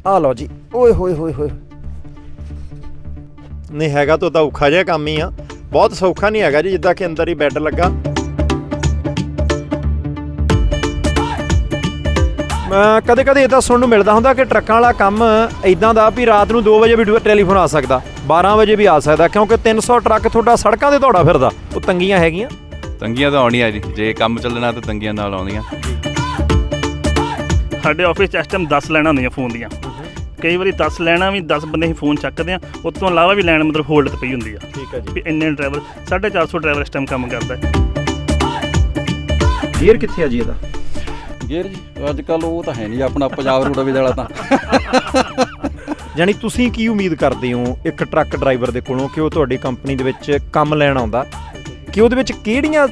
ਆ ਲਓ ਜੀ। ਓਏ ਹੋਏ ਹੋਏ ਹੋਏ, ਨਹੀਂ ਹੈਗਾ ਤਾਂ ਔਖਾ ਜਿਹਾ ਕੰਮ ਹੀ ਆ, ਬਹੁਤ ਸੌਖਾ ਨਹੀਂ ਹੈਗਾ ਜੀ, ਜਿੱਦਾਂ ਕਿ ਅੰਦਰ ਹੀ ਬੈੱਡ ਲੱਗਾ। ਕਦੇ ਕਦੇ ਇੱਦਾਂ ਸੁਣਨ ਨੂੰ ਮਿਲਦਾ ਹੁੰਦਾ ਕਿ ਟਰੱਕਾਂ ਵਾਲਾ ਕੰਮ ਇੱਦਾਂ ਦਾ ਵੀ ਰਾਤ ਨੂੰ 2 ਵਜੇ ਵੀ ਟੈਲੀਫੋਨ ਆ ਸਕਦਾ, 12 ਵਜੇ ਵੀ ਆ ਸਕਦਾ, ਕਿਉਂਕਿ 300 ਟਰੱਕ ਤੁਹਾਡਾ ਸੜਕਾਂ 'ਤੇ ਦੌੜਾ ਫਿਰਦਾ। ਉਹ ਤੰਗੀਆਂ ਹੈਗੀਆਂ, ਤੰਗੀਆਂ ਤਾਂ ਆਉਣੀਆਂ ਜੀ, ਜੇ ਕੰਮ ਚੱਲਣਾ ਤਾਂ ਤੰਗੀਆਂ ਨਾਲ ਆਉਂਦੀਆਂ। ਸਾਡੇ ਆਫਿਸ 'ਚ ਇਸ ਟਾਈਮ 10 ਲੈਣਾ ਹੁੰਦੀਆਂ ਫੋਨ ਦੀਆਂ, ਕਈ ਵਾਰੀ 10 ਲੈਣਾ ਵੀ 10 ਬੰਦੇ ਹੀ ਫੋਨ ਚੱਕਦੇ ਆ, ਉਸ ਤੋਂ ਇਲਾਵਾ ਵੀ ਲੈਣ ਮਤਲਬ ਹੋਲਡ 'ਤੇ ਪਈ ਹੁੰਦੀ ਆ। ਠੀਕ ਹੈ ਜੀ। ਵੀ ਇੰਨੇ ਡਰਾਈਵਰ 450 ਡਰਾਈਵਰ ਇਸ ਟਾਈਮ ਕੰਮ ਕਰਦਾ। ਗੇਅਰ ਕਿੱਥੇ ਆ ਜੀ ਇਹਦਾ? ਗੇਅਰ ਜੀ ਅੱਜ ਕੱਲ੍ਹ ਉਹ ਤਾਂ ਹੈ ਨਹੀਂ ਆਪਣਾ ਪੰਜਾਬ ਰੋਡਵੇਜ਼ ਵਾਲਾ ਤਾਂ। ਯਾਨੀ ਤੁਸੀਂ ਕੀ ਉਮੀਦ ਕਰਦੇ ਹੋ ਇੱਕ ਟਰੱਕ ਡਰਾਈਵਰ ਦੇ ਕੋਲੋਂ ਕਿ ਉਹ ਤੁਹਾਡੀ ਕੰਪਨੀ ਦੇ ਵਿੱਚ ਕੰਮ ਲੈਣ ਆਉਂਦਾ, ਕਿ ਉਹਦੇ ਵਿੱਚ ਕਿਹੜੀਆਂ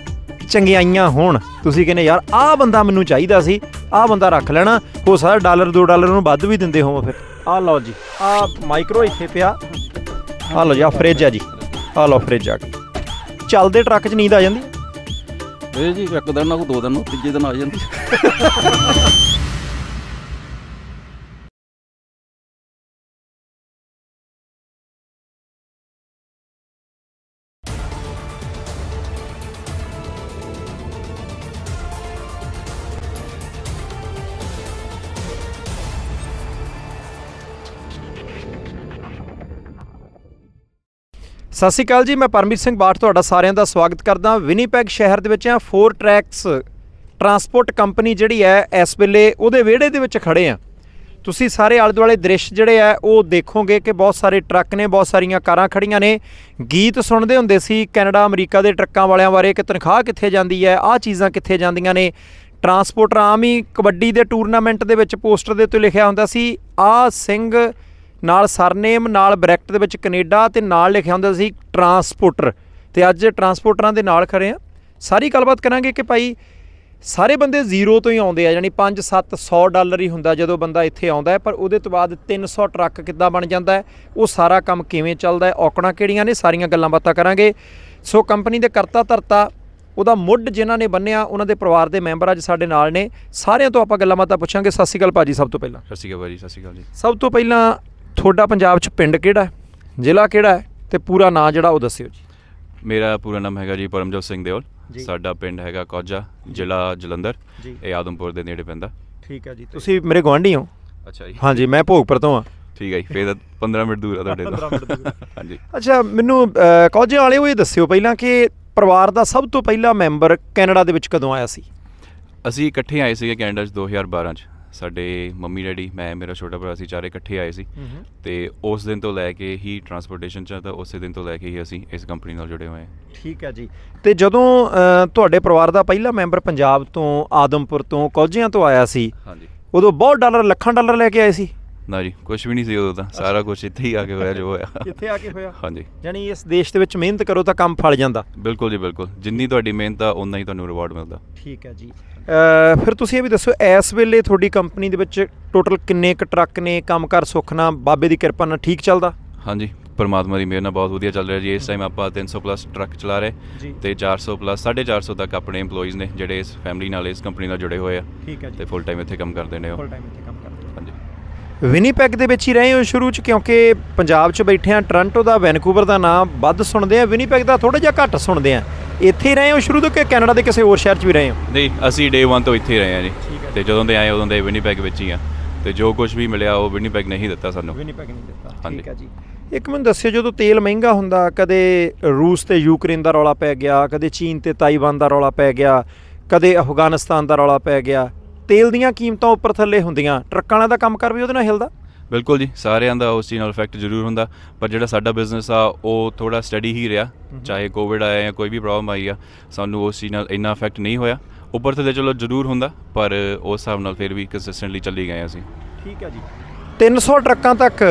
ਚੰਗਿਆਈਆਂ ਹੋਣ? ਤੁਸੀਂ ਕਹਿੰਦੇ ਯਾਰ ਆਹ ਬੰਦਾ ਮੈਨੂੰ ਚਾਹੀਦਾ ਸੀ, ਆਹ ਬੰਦਾ ਰੱਖ ਲੈਣਾ, ਹੋ ਸਕਦਾ $1 $2 ਨੂੰ ਵੱਧ ਵੀ ਦਿੰਦੇ ਹੋਵੋ। ਫਿਰ ਆਹ ਲਓ ਜੀ, ਆਹ ਮਾਈਕਰੋ ਇੱਥੇ ਪਿਆ, ਆਹ ਲਓ ਜੀ, ਆਹ ਫਰਿੱਜ ਆ ਜੀ, ਆਹ ਲਓ ਫਰਿੱਜ ਆ ਗਈ। ਚੱਲਦੇ ਟਰੱਕ 'ਚ ਨੀਂਦ ਆ ਜਾਂਦੀ? ਇਹ ਜੀ ਇੱਕ ਦਿਨ ਨਾ ਕੋਈ 2 ਦਿਨ ਨੂੰ ਤੀਜੇ ਦਿਨ ਆ ਜਾਂਦੀ। ਸਤਿ ਸ਼੍ਰੀ ਅਕਾਲ ਜੀ, ਮੈਂ ਪਰਮਜੀਤ ਸਿੰਘ ਬਾਠ ਤੁਹਾਡਾ ਸਾਰਿਆਂ ਦਾ ਸਵਾਗਤ ਕਰਦਾ। ਵਿਨੀਪੈਗ ਸ਼ਹਿਰ ਦੇ ਵਿੱਚ ਆ, 4 ਟਰੈਕਸ ਟਰਾਂਸਪੋਰਟ ਕੰਪਨੀ ਜਿਹੜੀ ਹੈ ਇਸ ਵੇਲੇ ਉਹਦੇ ਵਿਹੜੇ ਦੇ ਵਿੱਚ ਖੜ੍ਹੇ ਆ। ਤੁਸੀਂ ਸਾਰੇ ਆਲੇ ਦੁਆਲੇ ਦ੍ਰਿਸ਼ ਜਿਹੜੇ ਆ ਉਹ ਦੇਖੋਗੇ ਕਿ ਬਹੁਤ ਸਾਰੇ ਟਰੱਕ ਨੇ, ਬਹੁਤ ਸਾਰੀਆਂ ਕਾਰਾਂ ਖੜ੍ਹੀਆਂ ਨੇ। ਗੀਤ ਸੁਣਦੇ ਹੁੰਦੇ ਸੀ ਕੈਨੇਡਾ ਅਮਰੀਕਾ ਦੇ ਟਰੱਕਾਂ ਵਾਲਿਆਂ ਬਾਰੇ ਕਿ ਤਨਖਾਹ ਕਿੱਥੇ ਜਾਂਦੀ ਹੈ, ਆਹ ਚੀਜ਼ਾਂ ਕਿੱਥੇ ਜਾਂਦੀਆਂ ਨੇ। ਟਰਾਂਸਪੋਰਟਰ ਆਮ ਹੀ ਕਬੱਡੀ ਦੇ ਟੂਰਨਾਮੈਂਟ ਦੇ ਵਿੱਚ ਪੋਸਟਰ ਦੇ ਉੱਤੇ ਲਿਖਿਆ ਹੁੰਦਾ ਸੀ ਆਹ ਸਿੰਘ, ਨਾਲ ਸਰਨੇਮ, ਨਾਲ ਬ੍ਰੈਕਟ ਦੇ ਵਿੱਚ ਕੈਨੇਡਾ, ਅਤੇ ਨਾਲ ਲਿਖਿਆ ਹੁੰਦਾ ਸੀ ਟਰਾਂਸਪੋਰਟਰ। ਅਤੇ ਅੱਜ ਟਰਾਂਸਪੋਰਟਰਾਂ ਦੇ ਨਾਲ ਖੜ੍ਹੇ ਆ, ਸਾਰੀ ਗੱਲਬਾਤ ਕਰਾਂਗੇ ਕਿ ਭਾਈ ਸਾਰੇ ਬੰਦੇ ਜ਼ੀਰੋ ਤੋਂ ਹੀ ਆਉਂਦੇ ਆ, ਜਾਣੀ $500-700 ਹੀ ਹੁੰਦਾ ਜਦੋਂ ਬੰਦਾ ਇੱਥੇ ਆਉਂਦਾ ਹੈ, ਪਰ ਉਹਦੇ ਤੋਂ ਬਾਅਦ 300 ਟਰੱਕ ਕਿੱਦਾਂ ਬਣ ਜਾਂਦਾ ਹੈ, ਉਹ ਸਾਰਾ ਕੰਮ ਕਿਵੇਂ ਚੱਲਦਾ ਹੈ, ਔਕੜਾਂ ਕਿਹੜੀਆਂ ਨੇ, ਸਾਰੀਆਂ ਗੱਲਾਂ ਬਾਤਾਂ ਕਰਾਂਗੇ। ਸੋ ਕੰਪਨੀ ਦੇ ਕਰਤਾ ਧਰਤਾ, ਉਹਦਾ ਮੁੱਢ ਜਿਨ੍ਹਾਂ ਨੇ ਬੰਨਿਆ, ਉਹਨਾਂ ਦੇ ਪਰਿਵਾਰ ਦੇ ਮੈਂਬਰ ਅੱਜ ਸਾਡੇ ਨਾਲ ਨੇ। ਸਾਰਿਆਂ ਤੋਂ ਆਪਾਂ ਗੱਲਾਂ ਬਾਤਾਂ ਪੁੱਛਾਂਗੇ। ਸਤਿ ਸ਼੍ਰੀ ਅਕਾਲ ਭਾਜੀ। ਸਭ ਤੋਂ ਪਹਿਲਾਂ ਸਤਿ ਸ਼੍ਰੀ ਅਕਾਲ ਭਾਜੀ। ਸਤਿ ਸ਼੍ਰੀ ਅਕਾਲ ਜੀ। ਸਭ ਤੋਂ ਪਹਿਲਾਂ ਤੁਹਾਡਾ ਪੰਜਾਬ 'ਚ ਪਿੰਡ ਕਿਹੜਾ ਹੈ, ਜ਼ਿਲ੍ਹਾ ਕਿਹੜਾ ਹੈ, ਅਤੇ ਪੂਰਾ ਨਾਂ ਜਿਹੜਾ ਉਹ ਦੱਸਿਓ ਜੀ। ਮੇਰਾ ਪੂਰਾ ਨਾਮ ਹੈਗਾ ਜੀ ਪਰਮਜੋਤ ਸਿੰਘ ਦਿਓਲ। ਸਾਡਾ ਪਿੰਡ ਹੈਗਾ ਕੌਜਾ, ਜ਼ਿਲ੍ਹਾ ਜਲੰਧਰ, ਇਹ ਆਦਮਪੁਰ ਦੇ ਨੇੜੇ ਪੈਂਦਾ। ਠੀਕ ਹੈ ਜੀ। ਤੁਸੀਂ ਮੇਰੇ ਗੁਆਂਢੀ ਹੋ? ਅੱਛਾ ਜੀ। ਹਾਂਜੀ, ਮੈਂ ਭੋਗਪੁਰ ਤੋਂ ਹਾਂ। ਠੀਕ ਹੈ ਜੀ, ਫਿਰ 15 ਮਿੰਟ ਦੂਰ ਆ ਤੁਹਾਡੇ ਤੋਂ। ਹਾਂਜੀ। ਅੱਛਾ, ਮੈਨੂੰ ਕੌਜੇ ਵਾਲੇ ਉਹ ਇਹ ਦੱਸਿਓ ਪਹਿਲਾਂ ਕਿ ਪਰਿਵਾਰ ਦਾ ਸਭ ਤੋਂ ਪਹਿਲਾ ਮੈਂਬਰ ਕੈਨੇਡਾ ਦੇ ਵਿੱਚ ਕਦੋਂ ਆਇਆ ਸੀ? ਅਸੀਂ ਇਕੱਠੇ ਆਏ ਸੀਗੇ ਕੈਨੇਡਾ 'ਚ 2012 'ਚ। ਸਾਡੇ ਮੰਮੀ ਡੈਡੀ, ਮੈਂ, ਮੇਰਾ ਛੋਟਾ ਭਰਾ, ਅਸੀਂ ਚਾਰੇ ਇਕੱਠੇ ਆਏ ਸੀ। ਅਤੇ ਉਸ ਦਿਨ ਤੋਂ ਲੈ ਕੇ ਹੀ ਟਰਾਂਸਪੋਰਟੇਸ਼ਨ 'ਚ, ਤਾਂ ਉਸੇ ਦਿਨ ਤੋਂ ਲੈ ਕੇ ਹੀ ਅਸੀਂ ਇਸ ਕੰਪਨੀ ਨਾਲ ਜੁੜੇ ਹੋਏ ਹਾਂ। ਠੀਕ ਹੈ ਜੀ। ਅਤੇ ਜਦੋਂ ਤੁਹਾਡੇ ਪਰਿਵਾਰ ਦਾ ਪਹਿਲਾ ਮੈਂਬਰ ਪੰਜਾਬ ਤੋਂ, ਆਦਮਪੁਰ ਤੋਂ, ਕੌਜਿਆਂ ਤੋਂ ਆਇਆ ਸੀ, ਹਾਂਜੀ, ਉਦੋਂ ਬਹੁਤ $, ਲੱਖਾਂ $, ਲੈ ਕੇ ਆਏ ਸੀ? ਨਾ ਜੀ, ਕੁਛ ਵੀ ਨਹੀਂ ਸੀ ਉਦੋਂ ਤਾਂ, ਸਾਰਾ ਕੁਛ ਇੱਥੇ ਹੀ ਆ ਕੇ ਹੋਇਆ ਜੋ ਹੋਇਆ। ਇੱਥੇ ਆ ਕੇ ਹੋਇਆ? ਹਾਂਜੀ। ਯਾਨੀ ਇਸ ਦੇਸ਼ ਦੇ ਵਿੱਚ ਮਿਹਨਤ ਕਰੋ ਤਾਂ ਕੰਮ ਫਲ ਜਾਂਦਾ। ਬਿਲਕੁਲ ਜੀ, ਬਿਲਕੁਲ। ਜਿੰਨੀ ਤੁਹਾਡੀ ਮਿਹਨਤ ਆ ਓਨਾ ਹੀ ਤੁਹਾਨੂੰ ਰਿਵਾਰਡ ਮਿਲਦਾ। ਠੀਕ ਹੈ ਜੀ। ਫਿਰ ਤੁਸੀਂ ਇਹ ਵੀ ਦੱਸੋ, ਇਸ ਵੇਲੇ ਤੁਹਾਡੀ ਕੰਪਨੀ ਦੇ ਵਿੱਚ ਟੋਟਲ ਕਿੰਨੇ ਕੁ ਟਰੱਕ ਨੇ? ਕੰਮਕਾਰ ਸੁੱਖ ਨਾਲ, ਬਾਬੇ ਦੀ ਕਿਰਪਾ ਨਾਲ ਠੀਕ ਚੱਲਦਾ? ਹਾਂਜੀ, ਪਰਮਾਤਮਾ ਦੀ ਮਿਹਰ ਨਾਲ ਬਹੁਤ ਵਧੀਆ ਚੱਲ ਰਿਹਾ ਜੀ। ਇਸ ਟਾਈਮ ਆਪਾਂ 300+ ਟਰੱਕ ਚਲਾ ਰਹੇ ਅਤੇ 400+, 450 ਤੱਕ ਆਪਣੇ ਇੰਪਲੋਈਜ਼ ਨੇ ਜਿਹੜੇ ਇਸ ਫੈਮਿਲੀ ਨਾਲ, ਇਸ ਕੰਪਨੀ ਨਾਲ ਜੁੜੇ ਹੋਏ ਆ। ਠੀਕ ਹੈ ਜੀ। ਅਤੇ ਫੁੱਲ ਟਾਈਮ ਇੱਥੇ ਕੰਮ ਕਰਦੇ ਨੇ ਉਹ। ਫੁੱਲ ਟਾਈਮ ਇੱਥੇ ਕੰਮ ਕਰਦੇ। ਹਾਂਜੀ। ਵਿਨੀਪੈਗ ਦੇ ਵਿੱਚ ਹੀ ਰਹੇ ਹੋ ਸ਼ੁਰੂ 'ਚ? ਕਿਉਂਕਿ ਪੰਜਾਬ 'ਚ ਬੈਠੇ ਆ, ਟੋਰਾਂਟੋ ਦਾ, ਵੈਨਕੂਵਰ ਦਾ ਨਾਮ ਵੱਧ ਸੁਣਦੇ ਆ, ਵਿਨੀਪੈਗ ਦਾ ਥੋੜ੍ਹਾ ਜਿਹਾ ਘੱਟ ਸੁਣਦੇ ਆ। ਇੱਥੇ ਹੀ ਰਹੇ ਹੋ ਸ਼ੁਰੂ ਤੋਂ ਕਿ ਕੈਨੇਡਾ ਦੇ ਕਿਸੇ ਹੋਰ ਸ਼ਹਿਰ 'ਚ ਵੀ ਰਹੇ ਹੋ? ਨਹੀਂ, ਅਸੀਂ Day 1 ਤੋਂ ਇੱਥੇ ਹੀ ਰਹੇ ਹਾਂ ਜੀ। ਅਤੇ ਜਦੋਂ ਦੇ ਆਏ ਉਦੋਂ ਦੇ ਵਿਨੀਪੈਗ ਵਿੱਚ ਹੀ ਆ, ਅਤੇ ਜੋ ਕੁਛ ਵੀ ਮਿਲਿਆ ਉਹ ਵਿਨੀਪੈਗ ਨੇ ਹੀ ਦਿੱਤਾ ਸਾਨੂੰ। ਵਿਨੀਪੈਗ ਨਹੀਂ ਦਿੱਤਾ। ਠੀਕ ਹੈ ਜੀ। ਇੱਕ ਮੈਨੂੰ ਦੱਸਿਓ, ਜਦੋਂ ਤੇਲ ਮਹਿੰਗਾ ਹੁੰਦਾ, ਕਦੇ ਰੂਸ ਅਤੇ ਯੂਕਰੇਨ ਦਾ ਰੌਲਾ ਪੈ ਗਿਆ, ਕਦੇ ਚੀਨ ਅਤੇ ਤਾਈਵਾਨ ਦਾ ਰੌਲਾ ਪੈ ਗਿਆ, ਕਦੇ ਅਫਗਾਨਿਸਤਾਨ ਦਾ ਰੌਲਾ ਪੈ ਗਿਆ, ਤੇਲ ਦੀਆਂ ਕੀਮਤਾਂ ਉੱਪਰ ਥੱਲੇ ਹੁੰਦੀਆਂ, ਟਰੱਕਾਂ ਵਾਲਿਆਂ ਦਾ ਕੰਮ ਕਰ ਵੀ ਉਹਦੇ ਨਾਲ ਹਿਲਦਾ? ਬਿਲਕੁਲ ਜੀ, ਸਾਰਿਆਂ ਦਾ ਉਸ ਚੀਜ਼ ਨਾਲ ਇਫੈਕਟ ਜ਼ਰੂਰ ਹੁੰਦਾ, ਪਰ ਜਿਹੜਾ ਸਾਡਾ ਬਿਜ਼ਨਸ ਆ ਉਹ ਥੋੜ੍ਹਾ ਸਟੱਡੀ ਹੀ ਰਿਹਾ। ਚਾਹੇ ਕੋਵਿਡ ਆਇਆ ਜਾਂ ਕੋਈ ਵੀ ਪ੍ਰੋਬਲਮ ਆਈ ਆ, ਸਾਨੂੰ ਉਸ ਚੀਜ਼ ਨਾਲ ਇੰਨਾ ਇਫੈਕਟ ਨਹੀਂ ਹੋਇਆ। ਉੱਪਰ ਥੱਲੇ ਚਲੋ ਜ਼ਰੂਰ ਹੁੰਦਾ, ਪਰ ਉਸ ਹਿਸਾਬ ਨਾਲ ਫਿਰ ਵੀ ਕੰਸਿਸਟੈਂਟਲੀ ਚੱਲੀ ਗਏ ਅਸੀਂ। ਠੀਕ ਹੈ ਜੀ। 300 ਟਰੱਕਾਂ ਤੱਕ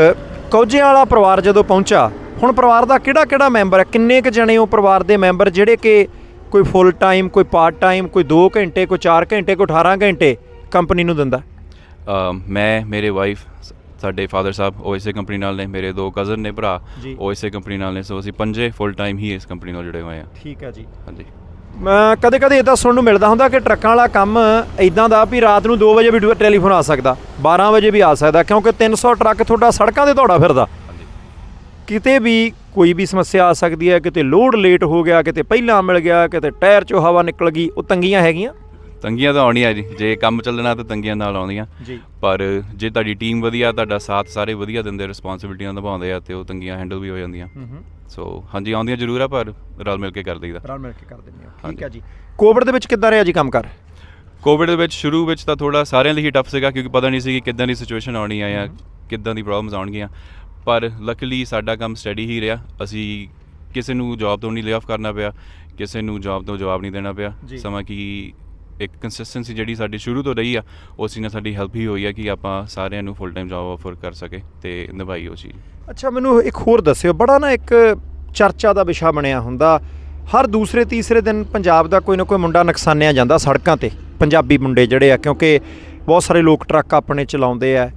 ਕੌਜਿਆਂ ਵਾਲਾ ਪਰਿਵਾਰ ਜਦੋਂ ਪਹੁੰਚਾ, ਹੁਣ ਪਰਿਵਾਰ ਦਾ ਕਿਹੜਾ ਕਿਹੜਾ ਮੈਂਬਰ ਹੈ? ਕਿੰਨੇ ਕੁ ਜਣੇ ਉਹ ਪਰਿਵਾਰ ਦੇ ਮੈਂਬਰ ਜਿਹੜੇ ਕਿ ਕੋਈ ਫੁੱਲ ਟਾਈਮ, ਕੋਈ ਪਾਰਟ ਟਾਈਮ, ਕੋਈ 2 ਘੰਟੇ, ਕੋਈ 4 ਘੰਟੇ, ਕੋਈ 18 ਘੰਟੇ ਕੰਪਨੀ ਨੂੰ ਦਿੰਦਾ? ਮੈਂ, ਮੇਰੇ ਵਾਈਫ, ਸਾਡੇ ਫਾਦਰ ਸਾਹਿਬ ਉਹ ਇਸੇ ਕੰਪਨੀ ਨਾਲ ਨੇ, ਮੇਰੇ 2 ਕਜ਼ਨ ਨੇ ਭਰਾ ਉਹ ਇਸੇ ਕੰਪਨੀ ਨਾਲ ਨੇ। ਸੋ ਅਸੀਂ 5 ਫੁੱਲ ਟਾਈਮ ਹੀ ਇਸ ਕੰਪਨੀ ਨਾਲ ਜੁੜੇ ਹੋਏ ਹਾਂ। ਠੀਕ ਹੈ ਜੀ। ਹਾਂਜੀ। ਕਦੇ ਕਦੇ ਇੱਦਾਂ ਸੁਣਨ ਨੂੰ ਮਿਲਦਾ ਹੁੰਦਾ ਕਿ ਟਰੱਕਾਂ ਵਾਲਾ ਕੰਮ ਇੱਦਾਂ ਦਾ ਵੀ ਰਾਤ ਨੂੰ 2 ਵਜੇ ਵੀ ਟੈਲੀਫੋਨ ਆ ਸਕਦਾ, 12 ਵਜੇ ਵੀ ਆ ਸਕਦਾ, ਕਿਉਂਕਿ 300 ਟਰੱਕ ਤੁਹਾਡਾ ਸੜਕਾਂ 'ਤੇ ਦੌੜਾ ਫਿਰਦਾ। ਕਿਤੇ ਵੀ ਕੋਈ ਵੀ ਸਮੱਸਿਆ ਆ ਸਕਦੀ ਹੈ, ਕਿਤੇ ਲੋਡ ਲੇਟ ਹੋ ਗਿਆ, ਕਿਤੇ ਪਹਿਲਾਂ ਮਿਲ ਗਿਆ, ਕਿਤੇ ਟਾਇਰ 'ਚੋਂ ਹਵਾ ਨਿਕਲ ਗਈ, ਉਹ ਤੰਗੀਆਂ ਹੈਗੀਆਂ। ਤੰਗੀਆਂ ਤਾਂ ਆਉਣੀਆਂ ਜੀ, ਜੇ ਕੰਮ ਚੱਲਣਾ ਤਾਂ ਤੰਗੀਆਂ ਨਾਲ ਆਉਂਦੀਆਂ ਜੀ, ਪਰ ਜੇ ਤੁਹਾਡੀ ਟੀਮ ਵਧੀਆ, ਤੁਹਾਡਾ ਸਾਥ ਸਾਰੇ ਵਧੀਆ ਦਿੰਦੇ, ਰਿਸਪੌਂਸਿਬਿਲਿਟੀਆਂ ਨਿਭਾਉਂਦੇ ਆ, ਤੇ ਉਹ ਤੰਗੀਆਂ ਹੈਂਡਲ ਵੀ ਹੋ ਜਾਂਦੀਆਂ। ਸੋ ਹਾਂਜੀ ਆਉਂਦੀਆਂ ਜ਼ਰੂਰ ਆ, ਪਰ ਰਲ ਮਿਲ ਕੇ ਕਰ ਦਈਦਾ। ਰਲ ਮਿਲ ਕੇ ਕਰ ਦਿੰਦੇ ਹੋ, ਠੀਕ ਹੈ ਜੀ। ਕੋਵਿਡ ਦੇ ਵਿੱਚ ਕਿੱਦਾਂ ਰਿਹਾ ਜੀ ਕੰਮ ਕਰ? ਕੋਵਿਡ ਦੇ ਵਿੱਚ ਸ਼ੁਰੂ ਵਿੱਚ ਤਾਂ ਥੋੜ੍ਹਾ ਸਾਰਿਆਂ ਲਈ ਹੀ ਟਫ ਸੀਗਾ, ਕਿਉਂਕਿ ਪਤਾ ਨਹੀਂ ਸੀ ਕਿ ਕਿੱਦਾਂ ਦੀ ਸਿਚੁਏਸ਼ਨ ਆਉਣੀ ਆ ਜਾਂ ਕਿੱਦਾਂ ਦੀ ਪ੍ਰੋਬਲਮਸ ਆਉਣਗੀਆਂ, ਪਰ ਲੱਕਲੀ ਸਾਡਾ ਕੰਮ ਸਟੱਡੀ ਹੀ ਰਿਹਾ। ਅਸੀਂ ਕਿਸੇ ਨੂੰ ਜੋਬ ਤੋਂ ਨਹੀਂ ਲੇ ਆਫ ਕਰਨਾ ਪਿਆ, ਕਿਸੇ ਨੂੰ ਜੋਬ ਤੋਂ ਜਵਾਬ ਨਹੀਂ ਦੇਣਾ ਪਿਆ। ਸਮਾਂ ਕਿ ਇੱਕ ਕੰਸਿਸਟੈਂਸੀ ਜਿਹੜੀ ਸਾਡੀ ਸ਼ੁਰੂ ਤੋਂ ਰਹੀ ਆ, ਉਸੇ ਨਾਲ ਸਾਡੀ ਹੈਲਪ ਹੀ ਹੋਈ ਆ ਕਿ ਆਪਾਂ ਸਾਰਿਆਂ ਨੂੰ ਫੁੱਲ ਟਾਈਮ ਜੋਬ ਆਫਰ ਕਰ ਸਕੇ ਤੇ ਨਿਭਾਈ ਉਹ ਚੀਜ਼। ਅੱਛਾ, ਮੈਨੂੰ ਇੱਕ ਹੋਰ ਦੱਸਿਓ, ਬੜਾ ਨਾ ਇੱਕ ਚਰਚਾ ਦਾ ਵਿਸ਼ਾ ਬਣਿਆ ਹੁੰਦਾ, ਹਰ ਦੂਸਰੇ ਤੀਸਰੇ ਦਿਨ ਪੰਜਾਬ ਦਾ ਕੋਈ ਨਾ ਕੋਈ ਮੁੰਡਾ ਨੁਕਸਾਨਿਆ ਜਾਂਦਾ ਸੜਕਾਂ 'ਤੇ, ਪੰਜਾਬੀ ਮੁੰਡੇ ਜਿਹੜੇ ਆ, ਕਿਉਂਕਿ ਬਹੁਤ ਸਾਰੇ ਲੋਕ ਟਰੱਕ ਆਪਣੇ ਚਲਾਉਂਦੇ ਆ।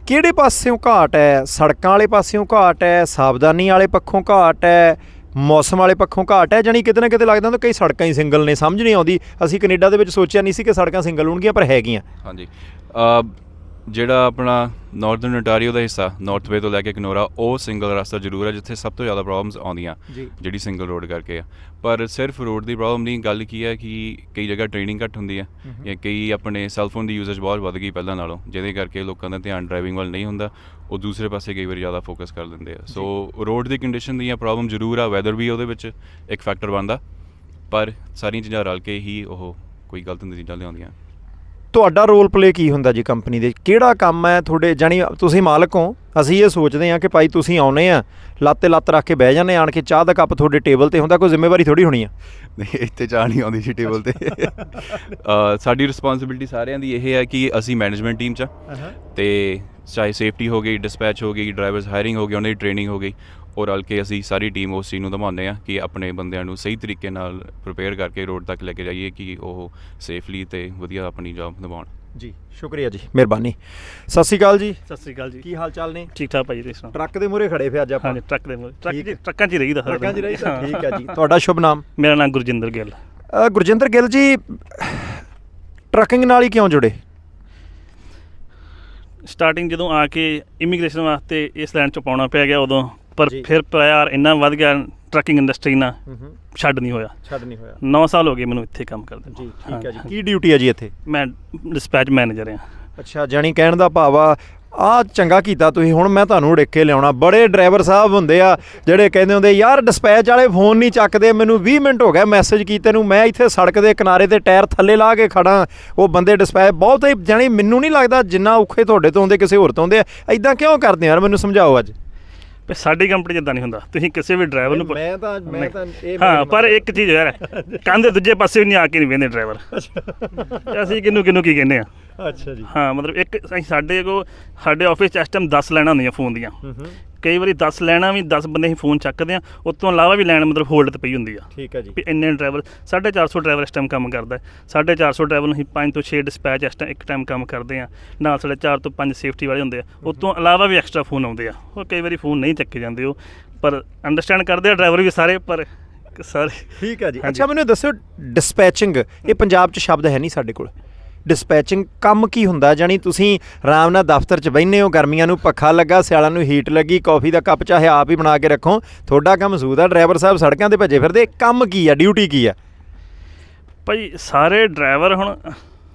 ਕਿਹੜੇ ਪਾਸਿਓਂ ਘਾਟ ਹੈ? ਸੜਕਾਂ ਵਾਲੇ ਪਾਸਿਓਂ ਘਾਟ ਹੈ, ਸਾਵਧਾਨੀ ਵਾਲੇ ਪੱਖੋਂ ਘਾਟ ਹੈ, ਮੌਸਮ ਵਾਲੇ ਪੱਖੋਂ ਘਾਟ ਹੈ? ਜਾਣੀ ਕਿਤੇ ਨਾ ਕਿਤੇ ਲੱਗਦਾ ਹੁੰਦਾ ਕਈ ਸੜਕਾਂ ਹੀ ਸਿੰਗਲ ਨੇ, ਸਮਝ ਨਹੀਂ ਆਉਂਦੀ। ਅਸੀਂ ਕੈਨੇਡਾ ਦੇ ਵਿੱਚ ਸੋਚਿਆ ਨਹੀਂ ਸੀ ਕਿ ਸੜਕਾਂ ਸਿੰਗਲ ਹੋਣਗੀਆਂ, ਪਰ ਹੈਗੀਆਂ। ਹਾਂਜੀ, ਜਿਹੜਾ ਆਪਣਾ ਨਾਰਥਰਨ ontario ਦਾ ਹਿੱਸਾ, ਨਾਰਥ ਵੇ ਤੋਂ ਲੈ ਕੇ ਕਨੋਰਾ, ਉਹ ਸਿੰਗਲ ਰਸਤਾ ਜ਼ਰੂਰ ਹੈ ਜਿੱਥੇ ਸਭ ਤੋਂ ਜ਼ਿਆਦਾ ਪ੍ਰੋਬਲਮਸ ਆਉਂਦੀਆਂ, ਜਿਹੜੀ ਸਿੰਗਲ ਰੋਡ ਕਰਕੇ ਆ। ਪਰ ਸਿਰਫ ਰੋਡ ਦੀ ਪ੍ਰੋਬਲਮ ਨਹੀਂ, ਗੱਲ ਕੀ ਹੈ ਕਿ ਕਈ ਜਗ੍ਹਾ ਟ੍ਰੇਨਿੰਗ ਘੱਟ ਹੁੰਦੀ ਹੈ, ਜਾਂ ਕਈ ਆਪਣੇ ਸੈੱਲਫੋਨ ਦੀ ਯੂਜ਼ੇਜ ਬਹੁਤ ਵੱਧ ਗਈ ਪਹਿਲਾਂ ਨਾਲੋਂ, ਜਿਹਦੇ ਕਰਕੇ ਲੋਕਾਂ ਦਾ ਧਿਆਨ ਡਰਾਈਵਿੰਗ ਵੱਲ ਨਹੀਂ ਹੁੰਦਾ, ਉਹ ਦੂਸਰੇ ਪਾਸੇ ਕਈ ਵਾਰੀ ਜ਼ਿਆਦਾ ਫੋਕਸ ਕਰ ਦਿੰਦੇ ਆ। ਸੋ ਰੋਡ ਦੀ ਕੰਡੀਸ਼ਨ ਦੀਆਂ ਪ੍ਰੋਬਲਮ ਜ਼ਰੂਰ ਆ, ਵੈਦਰ ਵੀ ਉਹਦੇ ਵਿੱਚ ਇੱਕ ਫੈਕਟਰ ਬਣਦਾ, ਪਰ ਸਾਰੀਆਂ ਚੀਜ਼ਾਂ ਰਲ ਕੇ ਹੀ ਉਹ ਕੋਈ ਗਲਤ ਨਤੀਜਾ ਲਿਆਉਂਦੀਆਂ। ਤੁਹਾਡਾ ਰੋਲ ਪਲੇ ਕੀ ਹੁੰਦਾ ਜੀ ਕੰਪਨੀ ਦੇ? ਕਿਹੜਾ ਕੰਮ ਹੈ ਤੁਹਾਡੇ? ਜਾਣੀ ਤੁਸੀਂ ਮਾਲਕ ਹੋ, ਅਸੀਂ ਇਹ ਸੋਚਦੇ ਹਾਂ ਕਿ ਭਾਈ ਤੁਸੀਂ ਆਉਨੇ ਆ, ਲੱਤ 'ਤੇ ਲੱਤ ਰੱਖ ਕੇ ਬਹਿ ਜਾਂਦੇ, ਆਣ ਕੇ ਚਾਹ ਦਾ ਕੱਪ ਤੁਹਾਡੇ ਟੇਬਲ 'ਤੇ ਹੁੰਦਾ, ਕੋਈ ਜ਼ਿੰਮੇਵਾਰੀ ਥੋੜ੍ਹੀ ਹੋਣੀ ਆ। ਨਹੀਂ, ਇੱਥੇ ਚਾਹ ਨਹੀਂ ਆਉਂਦੀ ਜੀ ਟੇਬਲ 'ਤੇ। ਸਾਡੀ ਰਿਸਪੌਂਸਿਬਿਲਿਟੀ ਸਾਰਿਆਂ ਦੀ ਇਹ ਹੈ ਕਿ ਅਸੀਂ ਮੈਨੇਜਮੈਂਟ ਟੀਮ 'ਚ, ਅਤੇ ਚਾਹੇ ਸੇਫਟੀ ਹੋ ਗਈ, ਡਿਸਪੈਚ ਹੋ ਗਈ, ਡਰਾਈਵਰਸ ਹਾਇਰਿੰਗ ਹੋ ਗਈ, ਉਹਨਾਂ ਦੀ ਟ੍ਰੇਨਿੰਗ ਹੋ ਗਈ, ਔਰ ਰਲ ਕੇ ਅਸੀਂ ਸਾਰੀ ਟੀਮ ਉਸ ਚੀਜ਼ ਨੂੰ ਨਿਭਾਉਂਦੇ ਹਾਂ ਕਿ ਆਪਣੇ ਬੰਦਿਆਂ ਨੂੰ ਸਹੀ ਤਰੀਕੇ ਨਾਲ ਪ੍ਰਿਪੇਅਰ ਕਰਕੇ ਰੋਡ ਤੱਕ ਲੈ ਕੇ ਜਾਈਏ ਕਿ ਉਹ ਸੇਫਲੀ ਅਤੇ ਵਧੀਆ ਆਪਣੀ ਜੌਬ ਨਿਭਾਉਣ। ਜੀ ਸ਼ੁਕਰੀਆ ਜੀ, ਮਿਹਰਬਾਨੀ। ਸਤਿ ਸ਼੍ਰੀ ਅਕਾਲ ਜੀ। ਸਤਿ ਸ਼੍ਰੀ ਅਕਾਲ ਜੀ, ਕੀ ਹਾਲ ਚਾਲ ਨੇ? ਠੀਕ ਠਾਕ ਭਾਈ, ਤੁਸੀਂ ਸੁਣਾਓ? ਟਰੱਕ ਦੇ ਮੂਹਰੇ ਖੜੇ ਫਿਰ ਅੱਜ ਆਪਾਂ? ਹਾਂਜੀ, ਟਰੱਕ ਦੇ ਮੂਹਰੇ, ਟਰੱਕਾਂ 'ਚ ਹੀ ਰਹੀਦਾ। ਟਰੱਕਾਂ 'ਚ ਰਹੀਦਾ, ਠੀਕ ਹੈ ਜੀ। ਤੁਹਾਡਾ ਸ਼ੁਭ ਨਾਮ? ਮੇਰਾ ਨਾਮ ਗੁਰਜਿੰਦਰ ਗਿੱਲ। ਗੁਰਜਿੰਦਰ ਗਿੱਲ ਜੀ, ਟਰੱਕਿੰਗ ਨਾਲ ਹੀ ਕਿਉਂ ਜੁੜੇ? ਸਟਾਰਟਿੰਗ ਜਦੋਂ ਆ ਕੇ ਇਮੀਗ੍ਰੇਸ਼ਨ ਵਾਸਤੇ ਇਸ ਲਾਈਨ 'ਚ ਪਾਉਣਾ ਪੈ ਗਿਆ ਉਦੋਂ, ਪਰ ਫਿਰ ਪਿਆਰ ਇੰਨਾ ਵੱਧ ਗਿਆ ਟਰੱਕਿੰਗ ਇੰਡਸਟਰੀ ਨਾਲ, ਛੱਡ ਨਹੀਂ ਹੋਇਆ। 9 ਸਾਲ ਹੋ ਗਏ ਮੈਨੂੰ ਇੱਥੇ ਕੰਮ ਕਰਦੇ ਜੀ। ਠੀਕ ਹੈ ਜੀ। ਕੀ ਡਿਊਟੀ ਹੈ ਜੀ ਇੱਥੇ? ਮੈਂ ਡਿਸਪੈਚ ਮੈਨੇਜਰ ਹਾਂ। ਅੱਛਾ, ਜਾਣੀ ਕਹਿਣ ਦਾ ਭਾਵ ਆ ਚੰਗਾ ਕੀਤਾ ਤੁਸੀਂ, ਹੁਣ ਮੈਂ ਤੁਹਾਨੂੰ ਉਡੀਕ ਕੇ ਲਿਆਉਣਾ। ਬੜੇ ਡਰਾਈਵਰ ਸਾਹਿਬ ਹੁੰਦੇ ਆ ਜਿਹੜੇ ਕਹਿੰਦੇ ਹੁੰਦੇ ਯਾਰ ਡਿਸਪੈਚ ਵਾਲੇ ਫੋਨ ਨਹੀਂ ਚੱਕਦੇ, ਮੈਨੂੰ 20 ਮਿੰਟ ਹੋ ਗਏ ਮੈਸੇਜ ਕੀਤੇ ਨੂੰ, ਮੈਂ ਇੱਥੇ ਸੜਕ ਦੇ ਕਿਨਾਰੇ 'ਤੇ ਟਾਇਰ ਥੱਲੇ ਲਾ ਕੇ ਖੜਾ, ਉਹ ਬੰਦੇ ਡਿਸਪੈਚ ਬਹੁਤ ਹੀ, ਜਾਣੀ ਮੈਨੂੰ ਨਹੀਂ ਲੱਗਦਾ ਜਿੰਨਾ ਔਖੇ ਤੁਹਾਡੇ ਤੋਂ ਹੁੰਦੇ ਕਿਸੇ ਹੋਰ ਤੋਂ ਹੁੰਦੇ ਆ। ਇੱਦਾਂ ਕਿਉਂ ਕਰਦੇ ਯਾਰ, ਮੈਨੂੰ ਸਮਝਾਓ ਅੱਜ। ਸਾਡੀ ਕੰਪਨੀ 'ਚ ਇੱਦਾਂ ਨਹੀਂ ਹੁੰਦਾ, ਤੁਸੀਂ ਕਿਸੇ ਵੀ ਡਰਾਈਵਰ ਨੂੰ ਮੈਂ ਤਾਂ ਹਾਂ, ਪਰ ਇੱਕ ਚੀਜ਼ ਯਾਰ, ਕੰਧ ਦੂਜੇ ਪਾਸੇ ਵੀ ਨਹੀਂ ਆ ਕੇ ਨਹੀਂ ਵੇਂਦੇ ਡਰਾਈਵਰ, ਅਸੀਂ ਕਿਹਨੂੰ ਕੀ ਕਹਿੰਦੇ ਆ। ਅੱਛਾ ਜੀ। ਹਾਂ, ਮਤਲਬ ਇੱਕ ਸਾਡੇ ਆਫਿਸ 'ਚ ਇਸ ਟਾਈਮ 10 ਲੈਣਾ ਹੁੰਦੀਆਂ ਫੋਨ ਦੀਆਂ, ਕਈ ਵਾਰੀ 10 ਲੈਣਾ ਵੀ 10 ਬੰਦੇ ਅਸੀਂ ਫੋਨ ਚੱਕਦੇ ਆ, ਉਸ ਤੋਂ ਇਲਾਵਾ ਵੀ ਲੈਣ ਮਤਲਬ ਹੋਲਡ 'ਤੇ ਪਈ ਹੁੰਦੀ ਆ। ਠੀਕ ਹੈ ਜੀ। ਵੀ ਇੰਨੇ ਡਰਾਈਵਰ, 450 ਡਰਾਈਵਰ ਇਸ ਟਾਈਮ ਕੰਮ ਕਰਦਾ, 450 ਡਰਾਈਵਰ ਨੂੰ ਅਸੀਂ 5 ਤੋਂ 6 ਡਿਸਪੈਚ ਇਸ ਟਾਈਮ ਇੱਕ ਟਾਈਮ ਕੰਮ ਕਰਦੇ ਆ, ਨਾਲ 4 ਤੋਂ 5 ਸੇਫਟੀ ਵਾਲੇ ਹੁੰਦੇ ਆ, ਉਸ ਤੋਂ ਇਲਾਵਾ ਵੀ ਐਕਸਟਰਾ ਫੋਨ ਆਉਂਦੇ ਆ, ਉਹ ਕਈ ਵਾਰੀ ਫੋਨ ਨਹੀਂ ਚੱਕੇ ਜਾਂਦੇ, ਉਹ ਪਰ ਅੰਡਰਸਟੈਂਡ ਕਰਦੇ ਆ ਡਰਾਈਵਰ ਵੀ ਸਾਰੇ, ਪਰ ਸਾਰੇ। ਠੀਕ ਹੈ ਜੀ। ਅੱਛਾ, ਮੈਨੂੰ ਦੱਸਿਓ ਡਿਸਪੈਚਿੰਗ, ਇਹ ਪੰਜਾਬ 'ਚ ਸ਼ਬਦ ਹੈ ਨਹੀਂ ਸਾਡੇ ਕੋਲ। ਡਿਸਪੈਚਿੰਗ ਕੰਮ ਕੀ ਹੁੰਦਾ? ਜਾਣੀ ਤੁਸੀਂ ਆਰਾਮ ਨਾਲ ਦਫ਼ਤਰ 'ਚ ਬਹਿੰਦੇ ਹੋ, ਗਰਮੀਆਂ ਨੂੰ ਪੱਖਾ ਲੱਗਾ, ਸਿਆਲਾਂ ਨੂੰ ਹੀਟ ਲੱਗੀ, ਕੌਫੀ ਦਾ ਕੱਪ ਚਾਹੇ ਆਪ ਹੀ ਬਣਾ ਕੇ ਰੱਖੋ, ਤੁਹਾਡਾ ਕੰਮ ਸੂਦ ਆ। ਡਰਾਈਵਰ ਸਾਹਿਬ ਸੜਕਾਂ 'ਤੇ ਭੱਜੇ ਫਿਰਦੇ, ਕੰਮ ਕੀ ਆ, ਡਿਊਟੀ ਕੀ ਆ? ਭਾਈ ਸਾਰੇ ਡਰਾਈਵਰ ਹੁਣ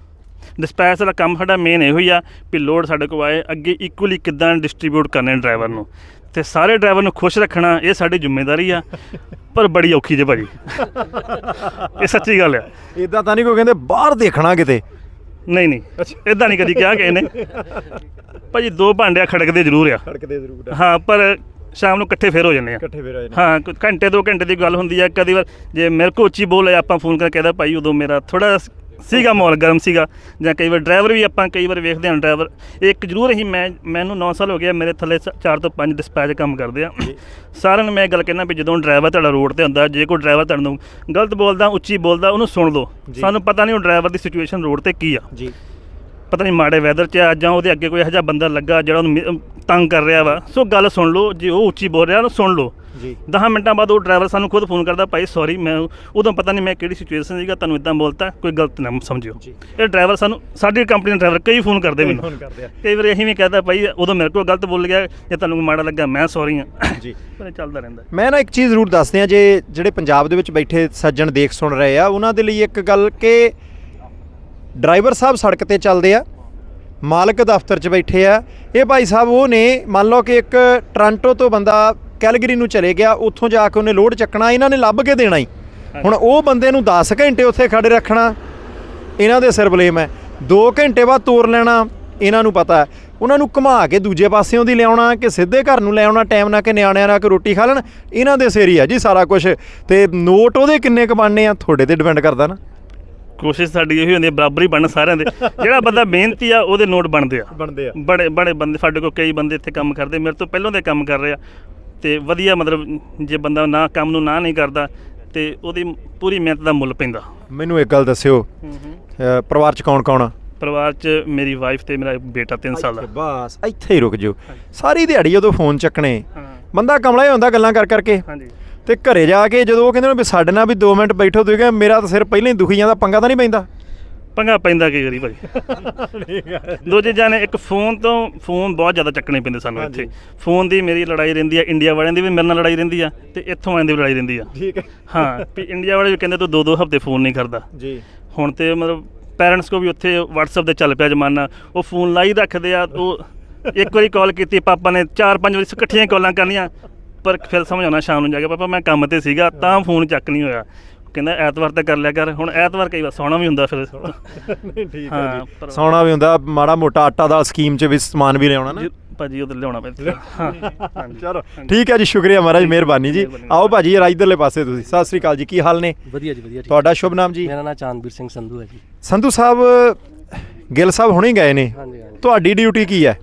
ਡਿਸਪੈਚ ਦਾ ਕੰਮ ਸਾਡਾ ਮੇਨ ਇਹੋ ਹੀ ਆ ਵੀ ਲੋਡ ਸਾਡੇ ਕੋਲ ਆਏ, ਅੱਗੇ ਇਕੁਅਲੀ ਕਿੱਦਾਂ ਡਿਸਟਰੀਬਿਊਟ ਕਰਨੇ ਡਰਾਈਵਰ ਨੂੰ, ਅਤੇ ਸਾਰੇ ਡਰਾਈਵਰ ਨੂੰ ਖੁਸ਼ ਰੱਖਣਾ ਇਹ ਸਾਡੀ ਜ਼ਿੰਮੇਵਾਰੀ ਆ, ਪਰ ਬੜੀ ਔਖੀ ਜੇ ਭਾਜੀ, ਇਹ ਸੱਚੀ ਗੱਲ ਆ। ਇੱਦਾਂ ਤਾਂ ਨਹੀਂ ਕੋਈ ਕਹਿੰਦੇ ਬਾਹਰ ਦੇਖਣਾ ਕਿਤੇ? ਨਹੀਂ, ਇੱਦਾਂ ਨਹੀਂ ਕਦੀ ਕਿਹਾ ਕਿਸੇ ਨੇ ਭਾਜੀ। 2 ਭਾਂਡੇ ਖੜਕਦੇ ਜ਼ਰੂਰ ਆ, ਹਾਂ, ਪਰ ਸ਼ਾਮ ਨੂੰ ਇਕੱਠੇ ਫੇਰ ਹੋ ਜਾਂਦੇ ਆ। ਹਾਂ, ਘੰਟੇ 2 ਘੰਟੇ ਦੀ ਗੱਲ ਹੁੰਦੀ ਆ। ਕਦੀ ਵਾਰ ਜੇ ਮੇਰੇ ਕੋਲ ਉੱਚੀ ਬੋਲ ਆਪਾਂ ਫੋਨ ਕਰਕੇ ਕਹਿੰਦਾ ਭਾਈ ਉਦੋਂ ਮੇਰਾ ਥੋੜ੍ਹਾ ਸੀਗਾ ਮਾਹੌਲ ਗਰਮ ਸੀਗਾ, ਜਾਂ ਕਈ ਵਾਰ ਡਰਾਈਵਰ ਵੀ ਆਪਾਂ ਕਈ ਵਾਰ ਵੇਖਦੇ ਹਾਂ ਡਰਾਈਵਰ ਇੱਕ ਜ਼ਰੂਰ ਅਸੀਂ ਮੈਨੂੰ 9 ਸਾਲ ਹੋ ਗਿਆ, ਮੇਰੇ ਥੱਲੇ 4 ਤੋਂ 5 ਡਿਸਪੈਚ ਕੰਮ ਕਰਦੇ ਆ। ਸਾਰਿਆਂ ਨੂੰ ਮੈਂ ਗੱਲ ਕਹਿਣਾ ਵੀ ਜਦੋਂ ਡਰਾਈਵਰ ਤੁਹਾਡਾ ਰੋਡ 'ਤੇ ਹੁੰਦਾ, ਜੇ ਕੋਈ ਡਰਾਈਵਰ ਤੁਹਾਨੂੰ ਗਲਤ ਬੋਲਦਾ, ਉੱਚੀ ਬੋਲਦਾ, ਉਹਨੂੰ ਸੁਣ ਲਓ। ਸਾਨੂੰ ਪਤਾ ਨਹੀਂ ਉਹ ਡਰਾਈਵਰ ਦੀ ਸਿਚੁਏਸ਼ਨ ਰੋਡ 'ਤੇ ਕੀ ਆ, ਪਤਾ ਨਹੀਂ ਮਾੜੇ ਵੈਦਰ 'ਚ ਆ, ਜਾਂ ਉਹਦੇ ਅੱਗੇ ਕੋਈ ਇਹੋ ਜਿਹਾ ਬੰਦਾ ਲੱਗਾ ਜਿਹੜਾ ਉਹਨੂੰ ਤੰਗ ਕਰ ਰਿਹਾ ਵਾ, ਸੋ ਗੱਲ ਸੁਣ ਲਓ। ਜੇ ਉਹ ਉੱਚੀ ਬੋਲ ਰਿਹਾ ਉਹਨੂੰ ਸੁਣ ਲਓ, 10 ਮਿੰਟਾਂ ਬਾਅਦ ਉਹ ਡਰਾਈਵਰ ਸਾਨੂੰ ਖੁਦ ਫੋਨ ਕਰਦਾ, ਭਾਈ ਸੌਰੀ ਮੈਂ ਉਦੋਂ ਪਤਾ ਨਹੀਂ ਮੈਂ ਕਿਹੜੀ ਸਿਚੁਏਸ਼ਨ ਸੀਗਾ, ਤੁਹਾਨੂੰ ਇੱਦਾਂ ਬੋਲਤਾ, ਕੋਈ ਗਲਤ ਨਾ ਸਮਝਿਓ। ਇਹ ਡਰਾਈਵਰ ਸਾਨੂੰ, ਸਾਡੀ ਕੰਪਨੀ ਦੇ ਡਰਾਈਵਰ ਕਈ ਫੋਨ ਕਰਦੇ ਮੈਨੂੰ, ਕਈ ਵਾਰ ਅਸੀਂ ਵੀ ਕਹਿੰਦਾ ਭਾਈ ਉਦੋਂ ਮੇਰੇ ਕੋਲ ਗਲਤ ਬੋਲ ਗਿਆ, ਜੇ ਤੁਹਾਨੂੰ ਮਾੜਾ ਲੱਗਾ ਮੈਂ ਸੌਰੀ ਹਾਂ ਜੀ, ਪਰ ਚੱਲਦਾ ਰਹਿੰਦਾ। ਮੈਂ ਨਾ ਇੱਕ ਚੀਜ਼ ਜ਼ਰੂਰ ਦੱਸਦੇ ਹਾਂ, ਜੇ ਜਿਹੜੇ ਪੰਜਾਬ ਦੇ ਵਿੱਚ ਬੈਠੇ ਸੱਜਣ ਦੇਖ ਸੁਣ ਰਹੇ ਆ ਉਹਨਾਂ ਦੇ ਲਈ ਇੱਕ ਗੱਲ ਕਿ ਡਰਾਈਵਰ ਸਾਹਿਬ ਸੜਕ ਤੇ ਚੱਲਦੇ ਆ, ਮਾਲਕ ਦਫ਼ਤਰ 'ਚ ਬੈਠੇ ਆ। ਇਹ ਭਾਈ ਸਾਹਿਬ ਉਹ ਨੇ, ਮੰਨ ਲਓ ਕਿ ਇੱਕ ਟੋਰਾਂਟੋ ਤੋਂ ਬੰਦਾ ਕੈਲਗਰੀ ਨੂੰ ਚਲੇ ਗਿਆ, ਉੱਥੋਂ ਜਾ ਕੇ ਉਹਨੇ ਲੋਡ ਚੱਕਣਾ, ਇਹਨਾਂ ਨੇ ਲੱਭ ਕੇ ਦੇਣਾ ਹੀ। ਹੁਣ ਉਹ ਬੰਦੇ ਨੂੰ 10 ਘੰਟੇ ਉੱਥੇ ਖੜੇ ਰੱਖਣਾ ਇਹਨਾਂ ਦੇ ਸਿਰ ਬਲੇਮ ਹੈ, 2 ਘੰਟੇ ਬਾਅਦ ਤੋਰ ਲੈਣਾ ਇਹਨਾਂ ਨੂੰ ਪਤਾ ਹੈ। ਉਹਨਾਂ ਨੂੰ ਘੁਮਾ ਕੇ ਦੂਜੇ ਪਾਸਿਓਂ ਦੀ ਲਿਆਉਣਾ ਕਿ ਸਿੱਧੇ ਘਰ ਨੂੰ ਲੈ ਆਉਣਾ ਟਾਈਮ ਨਾਲ, ਕਿ ਨਿਆਣਿਆਂ ਨਾਲ ਕਿ ਰੋਟੀ ਖਾ ਲੈਣ, ਇਹਨਾਂ ਦੇ ਸਿਰ ਹੀ ਆ ਜੀ ਸਾਰਾ ਕੁਛ। ਤੇ ਨੋਟ ਉਹਦੇ ਕਿੰਨੇ ਕੁ ਬਣਨੇ ਆ ਤੁਹਾਡੇ ਤੇ ਡਿਪੈਂਡ ਕਰਦਾ ਨਾ। ਕੋਸ਼ਿਸ਼ ਸਾਡੀ ਇਹੀ ਹੁੰਦੀ ਹੈ ਬਰਾਬਰ ਹੀ ਬਣਨ ਸਾਰਿਆਂ ਦੇ। ਜਿਹੜਾ ਬੰਦਾ ਮਿਹਨਤੀ ਆ ਉਹਦੇ ਨੋਟ ਬਣਦੇ ਆ। ਬੜੇ ਬੜੇ ਬੰਦੇ ਸਾਡੇ ਕੋਲ, ਕਈ ਬੰਦੇ ਇੱਥੇ ਕੰਮ ਕਰਦੇ, ਮੇਰੇ ਤੋਂ ਪਹਿਲਾਂ ਦੇ ਕੰਮ ਕਰ ਰਹੇ ਆ, ਤੇ ਵਧੀਆ, ਮਤਲਬ ਜੇ ਬੰਦਾ ਨਾ ਕੰਮ ਨੂੰ ਨਾ ਨਹੀਂ ਕਰਦਾ ਤੇ ਉਹਦੀ ਪੂਰੀ ਮਿਹਨਤ ਦਾ ਮੁੱਲ ਪੈਂਦਾ। ਮੈਨੂੰ ਇੱਕ ਗੱਲ ਦੱਸਿਓ, ਪਰਿਵਾਰ 'ਚ ਕੌਣ ਕੌਣ ਆ? ਪਰਿਵਾਰ 'ਚ ਮੇਰੀ ਵਾਈਫ ਤੇ ਮੇਰਾ ਬੇਟਾ 3 ਸਾਲ ਦਾ। ਬਸ ਇੱਥੇ ਹੀ ਰੁਕ ਜਾਓ। ਸਾਰੀ ਦਿਹਾੜੀ ਉਦੋਂ ਫੋਨ ਚੱਕਣੇ, ਬੰਦਾ ਕਮਲਾ ਹੀ ਹੁੰਦਾ ਗੱਲਾਂ ਕਰ ਕਰਕੇ। ਤੇ ਘਰੇ ਜਾ ਕੇ ਜਦੋਂ ਉਹ ਕਹਿੰਦੇ ਨੇ ਵੀ ਸਾਡੇ ਨਾਲ ਵੀ 2 ਮਿੰਟ ਬੈਠੋ, ਤੁਸੀਂ ਕਹਿੰਦੇ ਮੇਰਾ ਤਾਂ ਸਿਰ ਪਹਿਲਾਂ ਹੀ ਦੁਖੀ ਜਾਂਦਾ, ਪੰਗਾ ਤਾਂ ਨਹੀਂ ਪੈਂਦਾ? ਪੰਗਾ ਪੈਂਦਾ ਕਈ ਵਾਰੀ ਭਾਈ। ਦੋ ਚੀਜ਼ਾਂ ਨੇ, ਇੱਕ ਫੋਨ ਬਹੁਤ ਜ਼ਿਆਦਾ ਚੱਕਣੇ ਪੈਂਦੇ ਸਾਨੂੰ ਇੱਥੇ। ਫੋਨ ਦੀ ਮੇਰੀ ਲੜਾਈ ਰਹਿੰਦੀ ਆ, ਇੰਡੀਆ ਵਾਲਿਆਂ ਦੀ ਵੀ ਮੇਰੇ ਨਾਲ ਲੜਾਈ ਰਹਿੰਦੀ ਆ, ਤੇ ਇੱਥੋਂ ਵਾਲਿਆਂ ਦੀ ਵੀ ਲੜਾਈ ਰਹਿੰਦੀ ਆ। ਠੀਕ ਹੈ, ਹਾਂ, ਵੀ ਇੰਡੀਆ ਵਾਲੇ ਵੀ ਕਹਿੰਦੇ ਤੂੰ 2-2 ਹਫ਼ਤੇ ਫੋਨ ਨਹੀਂ ਕਰਦਾ ਜੀ। ਹੁਣ ਤੇ ਮਤਲਬ ਪੈਰੈਂਟਸ ਕੋ ਵੀ ਉੱਥੇ WhatsApp 'ਤੇ ਚੱਲ ਪਿਆ ਜ਼ਮਾਨਾ, ਉਹ ਫੋਨ ਲਾਈ ਰੱਖਦੇ ਆ। ਉਹ ਇੱਕ ਵਾਰੀ ਕਾਲ ਕੀਤੀ ਪਾਪਾ ਨੇ, 4-5 ਵਾਰੀ ਇਕੱਠੀਆਂ ਕਾਲਾਂ ਕਰਨੀਆਂ, ਪਰ ਫਿਰ ਸਮਝ ਆਉਣਾ ਸ਼ਾਮ ਨੂੰ ਜਾ ਕੇ ਪਾਪਾ ਮੈਂ ਕੰਮ 'ਤੇ ਸੀਗਾ ਤਾਂ ਫੋਨ ਚੱਕ ਨਹੀਂ ਹੋਇਆ। ਕਹਿੰਦਾ ਐਤਵਾਰ ਤਾਂ ਕਰ ਲਿਆ ਕਰ। ਹੁਣ ਐਤਵਾਰ ਕਈ ਵਾਰ ਸੌਣਾ ਵੀ ਹੁੰਦਾ ਫਿਰ। ਠੀਕ ਹੈ ਜੀ, ਸੌਣਾ ਵੀ ਹੁੰਦਾ, ਮਾੜਾ ਮੋਟਾ ਆਟਾ ਦਾਲ ਸਕੀਮ 'ਚ ਵੀ ਸਮਾਨ ਵੀ ਲਿਆਉਣਾ ਨਾ ਭਾਜੀ, ਉਹ ਲਿਆਉਣਾ ਪੈਂਦਾ। ਚਲੋ ਠੀਕ ਹੈ ਜੀ, ਸ਼ੁਕਰੀਆ ਮਹਾਰਾਜ, ਮਿਹਰਬਾਨੀ ਜੀ। ਆਓ ਭਾਜੀ ਯਾਰ ਇੱਧਰਲੇ ਪਾਸੇ ਤੁਸੀਂ। ਸਤਿ ਸ੍ਰੀ ਅਕਾਲ ਜੀ, ਕੀ ਹਾਲ ਨੇ? ਵਧੀਆ ਜੀ ਵਧੀਆ। ਤੁਹਾਡਾ ਸ਼ੁਭ ਨਾਮ ਜੀ? ਮੇਰਾ ਨਾਮ ਚਾਂਦਵੀਰ ਸਿੰਘ ਸੰਧੂ ਹੈ ਜੀ। ਸੰਧੂ ਸਾਹਿਬ, ਗਿੱਲ ਸਾਹਿਬ ਹੁਣੇ ਗਏ ਨੇ, ਤੁਹਾਡੀ ਡਿਊਟੀ ਕੀ ਹੈ?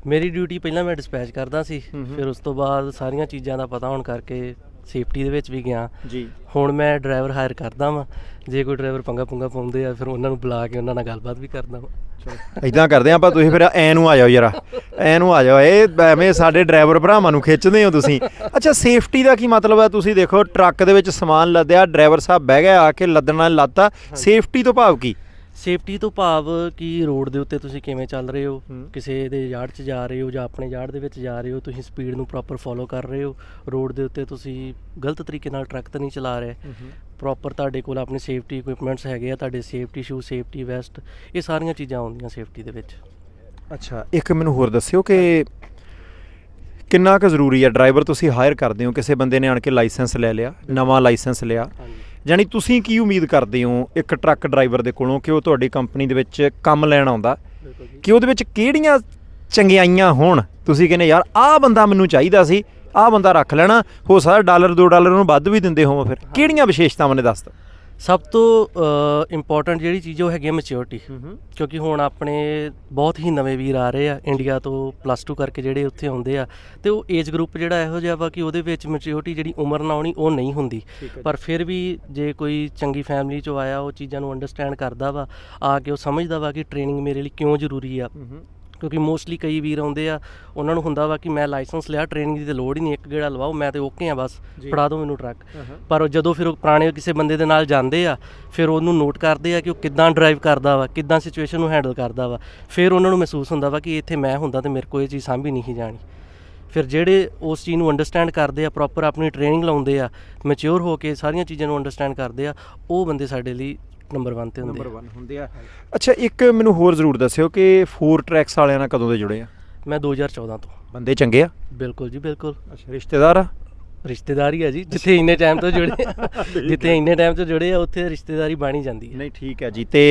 ਮੇਰੀ ਡਿਊਟੀ ਪਹਿਲਾਂ ਮੈਂ ਡਿਸਪੈਚ ਕਰਦਾ ਸੀ, ਫਿਰ ਉਸ ਤੋਂ ਬਾਅਦ ਸਾਰੀਆਂ ਚੀਜ਼ਾਂ ਦਾ ਪਤਾ ਹੋਣ ਕਰਕੇ ਸੇਫਟੀ ਦੇ ਵਿੱਚ ਵੀ ਗਿਆ ਜੀ। ਹੁਣ ਮੈਂ ਡਰਾਈਵਰ ਹਾਇਰ ਕਰਦਾ ਵਾਂ, ਜੇ ਕੋਈ ਡਰਾਈਵਰ ਪੰਗਾ ਪਾਉਂਦੇ ਆ ਫਿਰ ਉਹਨਾਂ ਨੂੰ ਬੁਲਾ ਕੇ ਉਹਨਾਂ ਨਾਲ ਗੱਲਬਾਤ ਵੀ ਕਰਦਾ ਵਾਂ। ਇੱਦਾਂ ਕਰਦੇ ਆਪਾਂ, ਤੁਸੀਂ ਫਿਰ ਐ ਨੂੰ ਆ ਜਾਓ ਯਾਰ, ਐ ਨੂੰ ਆ ਜਾਓ। ਇਹ ਐਵੇਂ ਸਾਡੇ ਡਰਾਈਵਰ ਭਰਾਵਾਂ ਨੂੰ ਖਿੱਚਦੇ ਹੋ ਤੁਸੀਂ। ਅੱਛਾ, ਸੇਫਟੀ ਦਾ ਕੀ ਮਤਲਬ ਹੈ? ਤੁਸੀਂ ਦੇਖੋ ਟਰੱਕ ਦੇ ਵਿੱਚ ਸਮਾਨ ਲੱਦਿਆ, ਡਰਾਈਵਰ ਸਾਹਿਬ ਬਹਿ ਗਿਆ, ਆ ਕੇ ਲੱਦਣਾ ਲੱਤਾ, ਸੇਫਟੀ ਤੋਂ ਭਾਵ ਕੀ? ਸੇਫਟੀ ਤੋਂ ਭਾਵ ਕਿ ਰੋਡ ਦੇ ਉੱਤੇ ਤੁਸੀਂ ਕਿਵੇਂ ਚੱਲ ਰਹੇ ਹੋ, ਕਿਸੇ ਦੇ ਯਾਰਡ 'ਚ ਜਾ ਰਹੇ ਹੋ ਜਾਂ ਆਪਣੇ ਯਾਰਡ ਦੇ ਵਿੱਚ ਜਾ ਰਹੇ ਹੋ, ਤੁਸੀਂ ਸਪੀਡ ਨੂੰ ਪ੍ਰੋਪਰ ਫੋਲੋ ਕਰ ਰਹੇ ਹੋ, ਰੋਡ ਦੇ ਉੱਤੇ ਤੁਸੀਂ ਗਲਤ ਤਰੀਕੇ ਨਾਲ ਟਰੱਕ ਤਾਂ ਨਹੀਂ ਚਲਾ ਰਹੇ, ਪ੍ਰੋਪਰ ਤੁਹਾਡੇ ਕੋਲ ਆਪਣੇ ਸੇਫਟੀ ਇਕੁਇਪਮੈਂਟਸ ਹੈਗੇ ਆ, ਤੁਹਾਡੇ ਸੇਫਟੀ ਸ਼ੂ, ਸੇਫਟੀ ਵੈਸਟ, ਇਹ ਸਾਰੀਆਂ ਚੀਜ਼ਾਂ ਆਉਂਦੀਆਂ ਸੇਫਟੀ ਦੇ ਵਿੱਚ। ਅੱਛਾ, ਇੱਕ ਮੈਨੂੰ ਹੋਰ ਦੱਸਿਓ ਕਿ ਕਿੰਨਾ ਕੁ ਜ਼ਰੂਰੀ ਹੈ, ਡਰਾਈਵਰ ਤੁਸੀਂ ਹਾਇਰ ਕਰਦੇ ਹੋ, ਕਿਸੇ ਬੰਦੇ ਨੇ ਆਣ ਕੇ ਲਾਇਸੈਂਸ ਲੈ ਲਿਆ, ਨਵਾਂ ਲਾਇਸੈਂਸ ਲਿਆ, ਜਾਣੀ ਤੁਸੀਂ ਕੀ ਉਮੀਦ ਕਰਦੇ ਹੋ ਇੱਕ ਟਰੱਕ ਡਰਾਈਵਰ ਦੇ ਕੋਲੋਂ ਕਿ ਉਹ ਤੁਹਾਡੀ ਕੰਪਨੀ ਦੇ ਵਿੱਚ ਕੰਮ ਲੈਣ ਆਉਂਦਾ, ਕਿ ਉਹਦੇ ਵਿੱਚ ਕਿਹੜੀਆਂ ਚੰਗਿਆਈਆਂ ਹੋਣ? ਤੁਸੀਂ ਕਹਿੰਦੇ ਯਾਰ ਆਹ ਬੰਦਾ ਮੈਨੂੰ ਚਾਹੀਦਾ ਸੀ, ਆਹ ਬੰਦਾ ਰੱਖ ਲੈਣਾ, ਹੋ ਸਕਦਾ $1-2 ਨੂੰ ਵੱਧ ਵੀ ਦਿੰਦੇ ਹੋਵੋ, ਫਿਰ ਕਿਹੜੀਆਂ ਵਿਸ਼ੇਸ਼ਤਾਵਾਂ ਨੇ ਦੱਸ ਦਿਓ। ਸਭ ਤੋਂ ਇੰਪੋਰਟੈਂਟ ਜਿਹੜੀ ਚੀਜ਼ ਉਹ ਹੈਗੀ ਹੈ ਮੈਚਿਓਰਟੀ, ਕਿਉਂਕਿ ਹੁਣ ਆਪਣੇ ਬਹੁਤ ਹੀ ਨਵੇਂ ਵੀਰ ਆ ਰਹੇ ਆ ਇੰਡੀਆ ਤੋਂ +2 ਕਰਕੇ ਜਿਹੜੇ ਉੱਥੇ ਆਉਂਦੇ ਆ, ਅਤੇ ਉਹ ਏਜ ਗਰੁੱਪ ਜਿਹੜਾ ਇਹੋ ਜਿਹਾ ਵਾ ਕਿ ਉਹਦੇ ਵਿੱਚ ਮੈਚਿਓਰਟੀ ਜਿਹੜੀ ਉਮਰ ਨਾਲ ਆਉਣੀ ਉਹ ਨਹੀਂ ਹੁੰਦੀ, ਪਰ ਫਿਰ ਵੀ ਜੇ ਕੋਈ ਚੰਗੀ ਫੈਮਿਲੀ 'ਚੋਂ ਆਇਆ ਉਹ ਚੀਜ਼ਾਂ ਨੂੰ ਅੰਡਰਸਟੈਂਡ ਕਰਦਾ ਵਾ, ਆ ਕੇ ਉਹ ਸਮਝਦਾ ਵਾ ਕਿ ਟ੍ਰੇਨਿੰਗ ਮੇਰੇ ਲਈ ਕਿਉਂ ਜ਼ਰੂਰੀ ਆ। ਕਿਉਂਕਿ ਮੋਸਟਲੀ ਕਈ ਵੀਰ ਆਉਂਦੇ ਆ, ਉਹਨਾਂ ਨੂੰ ਹੁੰਦਾ ਵਾ ਕਿ ਮੈਂ ਲਾਇਸੈਂਸ ਲਿਆ, ਟ੍ਰੇਨਿੰਗ ਦੀ ਤਾਂ ਲੋੜ ਹੀ ਨਹੀਂ, ਇੱਕ ਗੇੜਾ ਲਵਾਓ ਮੈਂ ਤਾਂ ਓਕੇ ਆ, ਬਸ ਫੜਾ ਦਿਓ ਮੈਨੂੰ ਟਰੱਕ। ਪਰ ਜਦੋਂ ਫਿਰ ਉਹ ਪੁਰਾਣੇ ਕਿਸੇ ਬੰਦੇ ਦੇ ਨਾਲ ਜਾਂਦੇ ਆ, ਫਿਰ ਉਹਨੂੰ ਨੋਟ ਕਰਦੇ ਆ ਕਿ ਉਹ ਕਿੱਦਾਂ ਡਰਾਈਵ ਕਰਦਾ ਵਾ, ਕਿੱਦਾਂ ਸਿਚੁਏਸ਼ਨ ਨੂੰ ਹੈਂਡਲ ਕਰਦਾ ਵਾ, ਫਿਰ ਉਹਨਾਂ ਨੂੰ ਮਹਿਸੂਸ ਹੁੰਦਾ ਵਾ ਕਿ ਇੱਥੇ ਮੈਂ ਹੁੰਦਾ ਤਾਂ ਮੇਰੇ ਕੋਲ ਇਹ ਚੀਜ਼ ਸਾਂਭੀ ਨਹੀਂ ਜਾਣੀ। ਫਿਰ ਜਿਹੜੇ ਉਸ ਚੀਜ਼ ਨੂੰ ਅੰਡਰਸਟੈਂਡ ਕਰਦੇ ਆ, ਪ੍ਰੋਪਰ ਆਪਣੀ ਟ੍ਰੇਨਿੰਗ ਲਾਉਂਦੇ ਆ, ਮੈਚਿਓਰ ਹੋ ਕੇ ਸਾਰੀਆਂ ਚੀਜ਼ਾਂ ਨੂੰ ਅੰਡਰਸਟੈਂਡ ਕਰਦੇ ਆ, ਉਹ ਬੰਦੇ ਸਾਡੇ ਲਈ ਨੰਬਰ 1 ਤੇ ਹੁੰਦੇ ਆ। ਅੱਛਾ, ਇੱਕ ਮੈਨੂੰ ਹੋਰ ਜ਼ਰੂਰ ਦੱਸਿਓ ਕਿ 4 ਟਰੈਕਸ ਵਾਲਿਆਂ ਨਾਲ ਕਦੋਂ ਦੇ ਜੁੜੇ ਆ? ਮੈਂ 2014 ਤੋਂ। ਬੰਦੇ ਚੰਗੇ ਆ? ਬਿਲਕੁਲ ਜੀ ਬਿਲਕੁਲ। ਅੱਛਾ, ਰਿਸ਼ਤੇਦਾਰ ਆ? ਰਿਸ਼ਤੇਦਾਰੀ ਆ ਜੀ, ਜਿੱਥੇ ਇੰਨੇ ਟਾਈਮ ਤੋਂ ਜੁੜੇ ਆ ਉੱਥੇ ਰਿਸ਼ਤੇਦਾਰੀ ਬਣ ਹੀ ਜਾਂਦੀ ਹੈ। ਨਹੀਂ ਠੀਕ ਹੈ ਜੀ। ਤੇ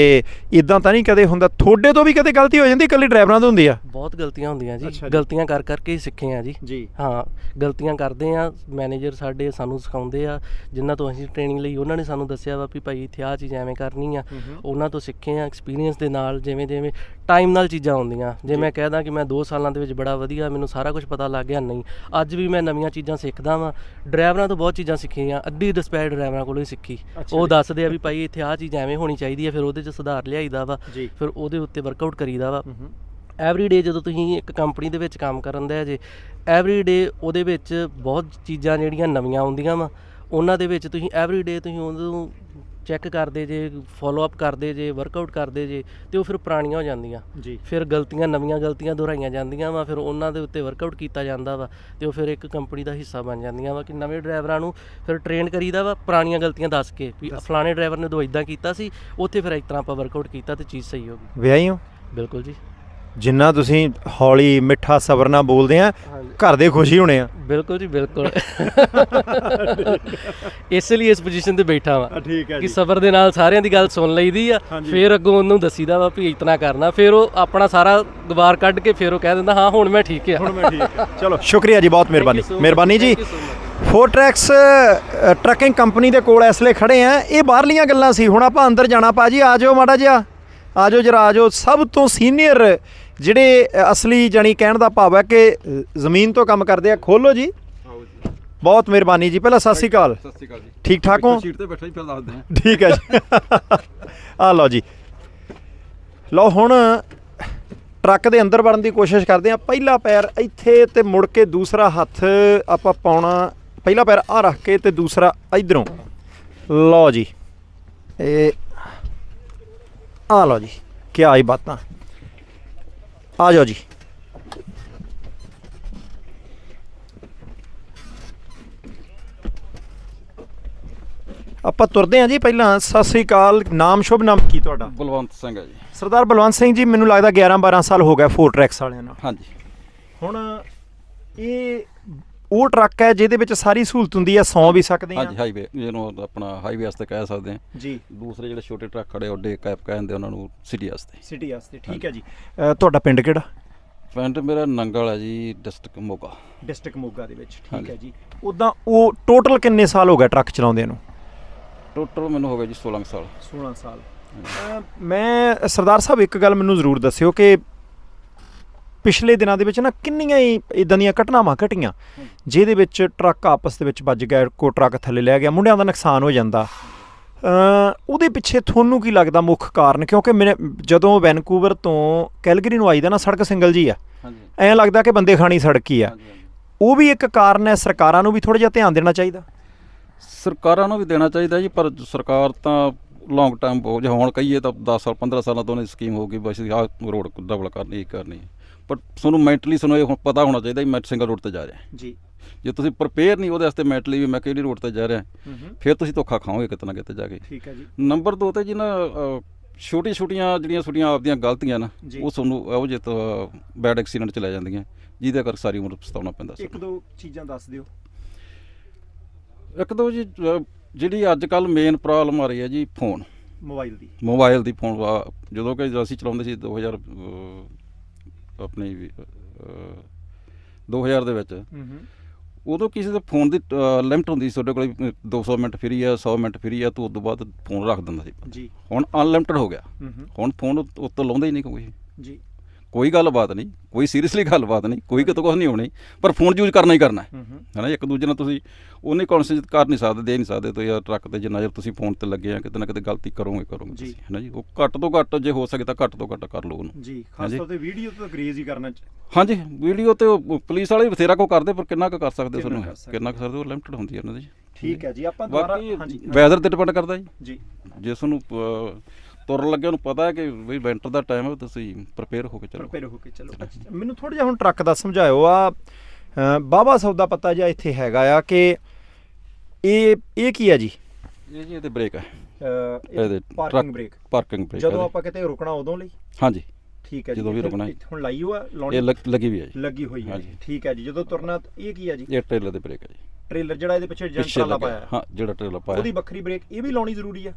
ਇਦਾਂ ਤਾਂ ਨਹੀਂ ਕਦੇ ਹੁੰਦਾ ਤੁਹਾਡੇ ਤੋਂ ਵੀ ਕਦੇ ਗਲਤੀ ਹੋ ਜਾਂਦੀ? ਇਕੱਲੇ ਡਰਾਈਵਰਾਂ ਤੋਂ ਹੁੰਦੀ ਆ? ਬਹੁਤ ਗਲਤੀਆਂ ਹੁੰਦੀਆਂ ਜੀ, ਗਲਤੀਆਂ ਕਰਕੇ ਹੀ ਸਿੱਖੇ ਆ ਜੀ। ਹਾਂ, ਗਲਤੀਆਂ ਕਰਦੇ ਆ, ਮੈਨੇਜਰ ਸਾਡੇ ਸਾਨੂੰ ਸਿਖਾਉਂਦੇ ਆ, ਜਿਨ੍ਹਾਂ ਤੋਂ ਅਸੀਂ ਟ੍ਰੇਨਿੰਗ ਲਈ ਉਹਨਾਂ ਨੇ ਸਾਨੂੰ ਦੱਸਿਆ ਵਾ ਵੀ ਭਾਈ ਇੱਥੇ ਆਹ ਚੀਜ਼ ਐਵੇਂ ਕਰਨੀ ਆ, ਉਹਨਾਂ ਤੋਂ ਸਿੱਖੇ ਆ ਐਕਸਪੀਰੀਅੰਸ ਦੇ ਨਾਲ। ਜਿਵੇਂ ਟਾਈਮ ਨਾਲ ਚੀਜ਼ਾਂ ਆਉਂਦੀਆਂ, ਜੇ ਮੈਂ ਕਹਿਦਾ ਕਿ ਮੈਂ 2 ਸਾਲਾਂ ਦੇ ਵਿੱਚ ਬੜਾ ਵਧੀਆ ਮੈਨੂੰ ਸਾਰਾ ਕੁਝ ਪਤਾ ਲੱਗ ਗਿਆ, ਨਹੀਂ, ਅੱਜ ਵੀ ਮੈਂ ਨਵੀਆਂ ਚੀਜ਼ਾਂ ਸਿੱਖਦਾ ਵਾਂ। ਡਰਾਈਵਰਾਂ ਤੋਂ ਬਹੁਤ ਚੀਜ਼ਾਂ ਸਿੱਖੀਆਂ, ਅੱਧੀ ਡਿਸਪੈਚ ਡਰਾਈਵਰਾਂ ਕੋਲੋਂ ਹੀ ਸਿੱਖੀ। ਉਹ ਦੱਸਦੇ ਆ ਵੀ ਭਾਈ ਇੱਥੇ ਆਹ ਚੀਜ਼ ਐਵੇਂ ਹੋਣੀ ਚਾਹੀਦੀ ਹੈ, ਫਿਰ ਉਹਦੇ 'ਚ ਸੁਧਾਰ ਲਿਆਈਦਾ ਵਾ, ਫਿਰ ਉਹਦੇ ਉੱਤੇ ਵਰਕਆਊਟ ਕਰੀਦਾ ਵਾ। ਐਵਰੀਡੇ ਜਦੋਂ ਤੁਸੀਂ ਇੱਕ ਕੰਪਨੀ ਦੇ ਵਿੱਚ ਕੰਮ ਕਰਨ ਦੇ ਜੇ ਐਵਰੀਡੇ ਉਹਦੇ ਵਿੱਚ ਬਹੁਤ ਚੀਜ਼ਾਂ ਜਿਹੜੀਆਂ ਨਵੀਆਂ ਆਉਂਦੀਆਂ ਵਾ, ਉਹਨਾਂ ਦੇ ਵਿੱਚ ਤੁਸੀਂ ਐਵਰੀਡੇ ਤੁਸੀਂ ਉਹਨੂੰ ਚੈੱਕ ਕਰਦੇ ਜੇ, ਫੋਲੋ ਅਪ ਕਰਦੇ ਜੇ, ਵਰਕਆਊਟ ਕਰਦੇ ਜੇ, ਅਤੇ ਉਹ ਫਿਰ ਪੁਰਾਣੀਆਂ ਹੋ ਜਾਂਦੀਆਂ ਜੀ। ਫਿਰ ਨਵੀਆਂ ਗਲਤੀਆਂ ਦੁਹਰਾਈਆਂ ਜਾਂਦੀਆਂ ਵਾ, ਫਿਰ ਉਹਨਾਂ ਦੇ ਉੱਤੇ ਵਰਕਆਊਟ ਕੀਤਾ ਜਾਂਦਾ ਵਾ, ਅਤੇ ਉਹ ਫਿਰ ਇੱਕ ਕੰਪਨੀ ਦਾ ਹਿੱਸਾ ਬਣ ਜਾਂਦੀਆਂ ਵਾ ਕਿ ਨਵੇਂ ਡਰਾਈਵਰਾਂ ਨੂੰ ਫਿਰ ਟ੍ਰੇਨ ਕਰੀਦਾ ਵਾ ਪੁਰਾਣੀਆਂ ਗਲਤੀਆਂ ਦੱਸ ਕੇ ਵੀ ਫਲਾਣੇ ਡਰਾਈਵਰ ਨੇ ਉਦੋਂ ਇੱਦਾਂ ਕੀਤਾ ਸੀ, ਉੱਥੇ ਫਿਰ ਇਸ ਤਰ੍ਹਾਂ ਆਪਾਂ ਵਰਕਆਊਟ ਕੀਤਾ ਅਤੇ ਚੀਜ਼ ਸਹੀ ਹੋ ਗਈ। ਵਿਆਹੀ ਹੋ? ਬਿਲਕੁਲ ਜੀ। ਜਿੰਨਾ ਤੁਸੀਂ ਹੌਲੀ ਮਿੱਠਾ ਸਬਰ ਨਾਲ ਬੋਲਦੇ ਆ, ਘਰ ਦੇ ਖੁਸ਼ੀ ਹੋਣੇ ਆ। ਬਿਲਕੁਲ ਜੀ, ਬਿਲਕੁਲ। ਇਸ ਲਈ ਇਸ ਪੋਜੀਸ਼ਨ ਤੇ ਬੈਠਾ ਵਾ ਕਿ ਸਬਰ ਦੇ ਨਾਲ ਸਾਰਿਆਂ ਦੀ ਗੱਲ ਸੁਣ ਲਈਦੀ ਆ, ਫਿਰ ਅੱਗੋਂ ਉਹਨੂੰ ਦੱਸੀਦਾ ਵਾ ਵੀ ਇਤਨਾ ਕਰਨਾ, ਫਿਰ ਉਹ ਆਪਣਾ ਸਾਰਾ ਗਵਾਰ ਕੱਢ ਕੇ ਫਿਰ ਉਹ ਕਹਿ ਦਿੰਦਾ ਹਾਂ ਹੁਣ ਮੈਂ ਠੀਕ ਆ। ਚਲੋ ਸ਼ੁਕਰੀਆ ਜੀ, ਬਹੁਤ ਮਿਹਰਬਾਨੀ ਜੀ। 4Tracks ਟਰੱਕਿੰਗ ਕੰਪਨੀ ਦੇ ਕੋਲ ਇਸ ਵੇਲੇ ਖੜੇ ਆ। ਇਹ ਬਾਹਰਲੀਆਂ ਗੱਲਾਂ ਸੀ, ਹੁਣ ਆਪਾਂ ਅੰਦਰ ਜਾਣਾ। ਭਾਜੀ ਆ ਜਾਓ, ਮਾੜਾ ਜਿਹਾ ਆ ਜਾਓ ਜਰਾ, ਆ ਜਾਓ। ਸਭ ਤੋਂ ਸੀਨੀਅਰ ਜਿਹੜੇ ਅਸਲੀ ਜਾਣੀ ਕਹਿਣ ਦਾ ਭਾਵ ਹੈ ਕਿ ਜ਼ਮੀਨ ਤੋਂ ਕੰਮ ਕਰਦੇ ਆ। ਖੋਲੋ ਜੀ, ਬਹੁਤ ਮਿਹਰਬਾਨੀ ਜੀ। ਪਹਿਲਾਂ ਸਤਿ ਸ਼੍ਰੀ ਅਕਾਲ। ਸਤਿ ਸ਼੍ਰੀ ਅਕਾਲ ਜੀ। ਠੀਕ ਠਾਕ ਹੋ? ਸੀਟ ਤੇ ਬੈਠਾ ਜੀ, ਫਿਰ ਦੱਸਦੇ ਹਾਂ। ਠੀਕ ਹੈ ਜੀ। ਆ ਲਓ ਜੀ, ਲਓ ਹੁਣ ਟਰੱਕ ਦੇ ਅੰਦਰ ਵੜਨ ਦੀ ਕੋਸ਼ਿਸ਼ ਕਰਦੇ ਆ। ਪਹਿਲਾ ਪੈਰ ਇੱਥੇ ਤੇ ਮੁੜ ਕੇ ਦੂਸਰਾ ਹੱਥ ਆਪਾਂ ਪਾਉਣਾ, ਪਹਿਲਾ ਪੈਰ ਆ ਰੱਖ ਕੇ ਤੇ ਦੂਸਰਾ ਇੱਧਰੋਂ। ਲਓ ਜੀ, ਇਹ ਆ ਲਓ ਜੀ, ਕਿਆ ਹੀ ਬਾਤਾਂ। ਆ ਜਾਓ ਜੀ। ਆਪਾਂ ਤੁਰਦੇ ਹਾਂ ਜੀ। ਪਹਿਲਾਂ ਸਤਿ ਸ੍ਰੀ ਅਕਾਲ। ਨਾਮ ਸ਼ੁਭ ਨਾਮ ਕੀ ਤੁਹਾਡਾ? ਬਲਵੰਤ ਸਿੰਘ ਹੈ ਜੀ। ਸਰਦਾਰ ਬਲਵੰਤ ਸਿੰਘ ਜੀ, ਮੈਨੂੰ ਲੱਗਦਾ 11-12 ਸਾਲ ਹੋ ਗਏ 4Tracks ਵਾਲਿਆਂ ਨਾਲ। ਹਾਂਜੀ। ਹੁਣ ਇਹ ਉਹ ਟਰੱਕ ਹੈ ਜਿਹਦੇ ਵਿੱਚ ਸਾਰੀ ਸਹੂਲਤ ਹੁੰਦੀ ਹੈ, ਸੌਂ ਵੀ ਸਕਦੇ ਹਾਂ। ਹਾਂਜੀ, ਹਾਈਵੇ ਜਿਹਨੂੰ ਆਪਣਾ ਹਾਈਵੇ ਵਾਸਤੇ ਕਹਿ ਸਕਦੇ ਹਾਂ ਜੀ। ਦੂਸਰੇ ਜਿਹੜੇ ਛੋਟੇ ਟਰੱਕ ਖੜੇ ਓਡੇ ਕੈਪ ਕਹਿੰਦੇ ਉਹਨਾਂ ਨੂੰ ਸਿਟੀ ਵਾਸਤੇ। ਸਿਟੀ ਵਾਸਤੇ, ਠੀਕ ਹੈ ਜੀ। ਤੁਹਾਡਾ ਪਿੰਡ ਕਿਹੜਾ? ਪਿੰਡ ਮੇਰਾ ਨੰਗਲ ਹੈ ਜੀ, ਡਿਸਟ੍ਰਿਕਟ ਮੋਗਾ। ਡਿਸਟ੍ਰਿਕਟ ਮੋਗਾ ਦੇ ਵਿੱਚ, ਠੀਕ ਹੈ ਜੀ। ਉੱਦਾਂ ਉਹ ਟੋਟਲ ਕਿੰਨੇ ਸਾਲ ਹੋ ਗਏ ਟਰੱਕ ਚਲਾਉਂਦਿਆਂ ਨੂੰ? ਟੋਟਲ ਮੈਨੂੰ ਹੋ ਗਿਆ ਜੀ 16 ਸਾਲ। 16 ਸਾਲ। ਮੈਂ ਸਰਦਾਰ ਸਾਹਿਬ ਇੱਕ ਗੱਲ ਮੈਨੂੰ ਜ਼ਰੂਰ ਦੱਸਿਓ ਕਿ ਪਿਛਲੇ ਦਿਨਾਂ ਦੇ ਵਿੱਚ ਨਾ ਕਿੰਨੀਆਂ ਹੀ ਇੱਦਾਂ ਦੀਆਂ ਘਟਨਾਵਾਂ ਘਟੀਆਂ ਜਿਹਦੇ ਵਿੱਚ ਟਰੱਕ ਆਪਸ ਦੇ ਵਿੱਚ ਵੱਜ ਗਏ, ਕੋਈ ਟਰੱਕ ਥੱਲੇ ਲੈ ਗਿਆ, ਮੁੰਡਿਆਂ ਦਾ ਨੁਕਸਾਨ ਹੋ ਜਾਂਦਾ। ਉਹਦੇ ਪਿੱਛੇ ਤੁਹਾਨੂੰ ਕੀ ਲੱਗਦਾ ਮੁੱਖ ਕਾਰਨ? ਕਿਉਂਕਿ ਮੈਂ ਜਦੋਂ ਵੈਨਕੂਵਰ ਤੋਂ ਕੈਲਗਰੀ ਨੂੰ ਆਈਦਾ ਨਾ, ਸੜਕ ਸਿੰਗਲ ਜੀ ਆ, ਐਂ ਲੱਗਦਾ ਕਿ ਬੰਦੇ ਖਾਣੀ ਸੜਕ ਹੀ ਆ। ਉਹ ਵੀ ਇੱਕ ਕਾਰਨ ਹੈ। ਸਰਕਾਰਾਂ ਨੂੰ ਵੀ ਥੋੜ੍ਹਾ ਜਿਹਾ ਧਿਆਨ ਦੇਣਾ ਚਾਹੀਦਾ। ਸਰਕਾਰਾਂ ਨੂੰ ਵੀ ਦੇਣਾ ਚਾਹੀਦਾ ਜੀ, ਪਰ ਸਰਕਾਰ ਤਾਂ ਲੌਂਗ ਟਾਈਮ ਬਹੁਤ, ਹੁਣ ਕਹੀਏ ਤਾਂ 10 ਸਾਲ 15 ਸਾਲਾਂ ਤੋਂ ਸਕੀਮ ਹੋ ਗਈ ਬਸ ਆਹ ਰੋਡ ਡਬਲ ਕਰਨੀ ਪਰ ਤੁਹਾਨੂੰ ਮੈਂਟਲੀ ਸਾਨੂੰ ਇਹ ਪਤਾ ਹੋਣਾ ਚਾਹੀਦਾ ਮੈਂ ਸਿੰਗਲ ਰੋਡ 'ਤੇ ਜਾ ਰਿਹਾ ਜੀ। ਜੇ ਤੁਸੀਂ ਪ੍ਰੀਪੇਅਰ ਨਹੀਂ ਉਹਦੇ ਵਾਸਤੇ ਮੈਂਟਲੀ ਵੀ ਮੈਂ ਕਿਹੜੀ ਰੋਡ 'ਤੇ ਜਾ ਰਿਹਾ, ਫਿਰ ਤੁਸੀਂ ਧੋਖਾ ਖਾਓਗੇ ਕਿਤੇ ਨਾ ਕਿਤੇ ਜਾ ਕੇ। ਠੀਕ ਹੈ ਜੀ। ਨੰਬਰ 2 'ਤੇ ਜੀ ਨਾ ਛੋਟੀਆਂ ਜਿਹੜੀਆਂ ਆਪਦੀਆਂ ਗਲਤੀਆਂ ਨਾ, ਉਹ ਤੁਹਾਨੂੰ ਇਹੋ ਜਿਹੇ ਬੈਡ ਐਕਸੀਡੈਂਟ 'ਚ ਲੈ ਜਾਂਦੀਆਂ, ਜਿਹਦੇ ਕਰਕੇ ਸਾਰੀ ਉਮਰ ਪਛਤਾਉਣਾ ਪੈਂਦਾ। ਇੱਕ ਦੋ ਚੀਜ਼ਾਂ ਦੱਸ ਦਿਓ। ਇੱਕ ਦੋ ਜੀ, ਜਿਹੜੀ ਅੱਜ ਕੱਲ੍ਹ ਮੇਨ ਪ੍ਰੋਬਲਮ ਆ ਰਹੀ ਹੈ ਜੀ, ਫੋਨ, ਮੋਬਾਈਲ ਦੀ ਫੋਨ। ਜਦੋਂ ਕਿ ਅਸੀਂ ਚਲਾਉਂਦੇ ਸੀ 2000 ਦੇ ਵਿੱਚ, ਉਦੋਂ ਕਿਸੇ ਦੇ ਫੋਨ ਦੀ ਲਿਮਟ ਹੁੰਦੀ ਸੀ, ਤੁਹਾਡੇ ਕੋਲ 200 ਮਿੰਟ ਫਰੀ ਆ, 100 ਮਿੰਟ ਫਰੀ ਆ, ਤੂੰ ਉਸ ਤੋਂ ਬਾਅਦ ਫੋਨ ਰੱਖ ਦਿੰਦਾ ਸੀ। ਹੁਣ ਅਨਲਿਮਟਡ ਹੋ ਗਿਆ। ਹੁਣ ਫੋਨ ਉੱਤੋਂ ਲਾਉਂਦਾ ਹੀ ਨਹੀਂ ਕੋਈ ਜੀ, ਕੋਈ ਗੱਲਬਾਤ ਨਹੀਂ, ਕੋਈ ਸੀਰੀਅਸਲੀ ਗੱਲਬਾਤ ਨਹੀਂ, ਕੋਈ ਕਿਤੇ ਕੁਛ ਨਹੀਂ ਹੋਣੀ, ਪਰ ਫੋਨ ਯੂਜ਼ ਕਰਨਾ ਹੀ ਕਰਨਾ ਹੈ ਨਾ। ਇੱਕ ਦੂਜੇ ਨਾਲ ਤੁਸੀਂ ਉਹਨੇ ਕੌਨਸ਼ੀਅਸ ਕਰ ਨਹੀਂ ਸਕਦੇ, ਦੇ ਨਹੀਂ ਸਕਦੇ। ਤੁਸੀਂ ਯਾਰ ਟਰੱਕ 'ਤੇ ਜਿੰਨਾ ਚਿਰ ਤੁਸੀਂ ਫੋਨ 'ਤੇ ਲੱਗੇ ਆ, ਕਿਤੇ ਨਾ ਕਿਤੇ ਗਲਤੀ ਕਰੋਗੇ ਜੀ, ਹੈ ਨਾ ਜੀ। ਉਹ ਘੱਟ ਤੋਂ ਘੱਟ ਜੇ ਹੋ ਸਕੇ ਤਾਂ ਘੱਟ ਤੋਂ ਘੱਟ ਕਰ ਲਓ ਉਹਨੂੰ ਜੀ। ਖਾਸ ਤੌਰ 'ਤੇ ਵੀਡੀਓ ਤੋਂ ਗਰੇਜ਼ ਹੀ ਕਰਨਾ। ਹਾਂਜੀ, ਵੀਡੀਓ 'ਤੇ ਪੁਲਿਸ ਵਾਲੇ ਬਥੇਰਾ ਕੋ ਕਰਦੇ, ਪਰ ਕਿੰਨਾ ਕੁ ਕਰ ਸਕਦੇ ਤੁਹਾਨੂੰ, ਕਿੰਨਾ ਕੁ ਸਕਦੇ, ਉਹ ਲਿਮਟਡ ਹੁੰਦੀ ਹੈ ਉਹਨਾਂ ਦੀ। ਠੀਕ ਹੈ ਜੀ। ਆਪਾਂ ਵੈਦਰ 'ਤੇ ਡਿਪੈਂਡ ਕਰਦਾ ਜੀ। ਜੇ ਤੁਹਾਨੂੰ ਤੁਰਨ ਲੱਗੇ ਉਹਨੂੰ ਪਤਾ ਹੈ ਕਿ ਬਈ ਵਿੰਟਰ ਦਾ ਟਾਈਮ ਹੈ, ਤੁਸੀਂ ਪ੍ਰੀਪੇਅਰ ਹੋ ਕੇ ਚਲੋ। ਮੈਨੂੰ ਥੋੜ੍ਹਾ ਜਿਹਾ ਹੁਣ ਟਰੱਕ ਦਾ ਸਮਝਾਇਓ। ਆ ਬਾਬਾ ਸੌਦਾ ਪੱਤਾ ਜਿਹਾ ਇੱਥੇ ਹੈਗਾ ਆ ਕਿ ਇਹ ਕੀ ਹੈ ਜੀ? ਇਹ ਜੀ ਇਹਦੇ ਬ੍ਰੇਕ ਹੈ, ਇਹਦੇ ਪਾਰਕਿੰਗ ਬ੍ਰੇਕ। ਜਦੋਂ ਆਪਾਂ ਕਿਤੇ ਰੁਕਣਾ ਉਦੋਂ ਲਈ? ਹਾਂਜੀ, ਠੀਕ ਹੈ ਜੀ। ਜਦੋਂ ਵੀ ਰੁਕਣਾ ਹੁਣ ਲਾਈ ਹੋਆ, ਇਹ ਲੱਗੀ ਵੀ ਹੈ ਜੀ, ਲੱਗੀ ਹੋਈ ਹੈ। ਠੀਕ ਹੈ ਜੀ। ਜਦੋਂ ਤੁਰਨਾ ਇਹ ਕੀ ਹੈ ਜੀ? ਇਹ ਟ੍ਰੇਲਰ ਦੇ ਬ੍ਰੇਕ ਹੈ ਜੀ। ਟ੍ਰੇਲਰ ਜਿਹੜਾ ਇਹਦੇ ਪਿੱਛੇ ਟਰਾਲਾ ਪਾਇਆ, ਹਾਂ, ਜਿਹੜਾ ਟ੍ਰੇਲਰ ਪਾਇਆ, ਉਹਦੀ ਵੱਖਰੀ ਬ੍ਰੇਕ ਇਹ ਵੀ ਲਾਉਣੀ ਜ਼ਰੂਰੀ ਹੈ।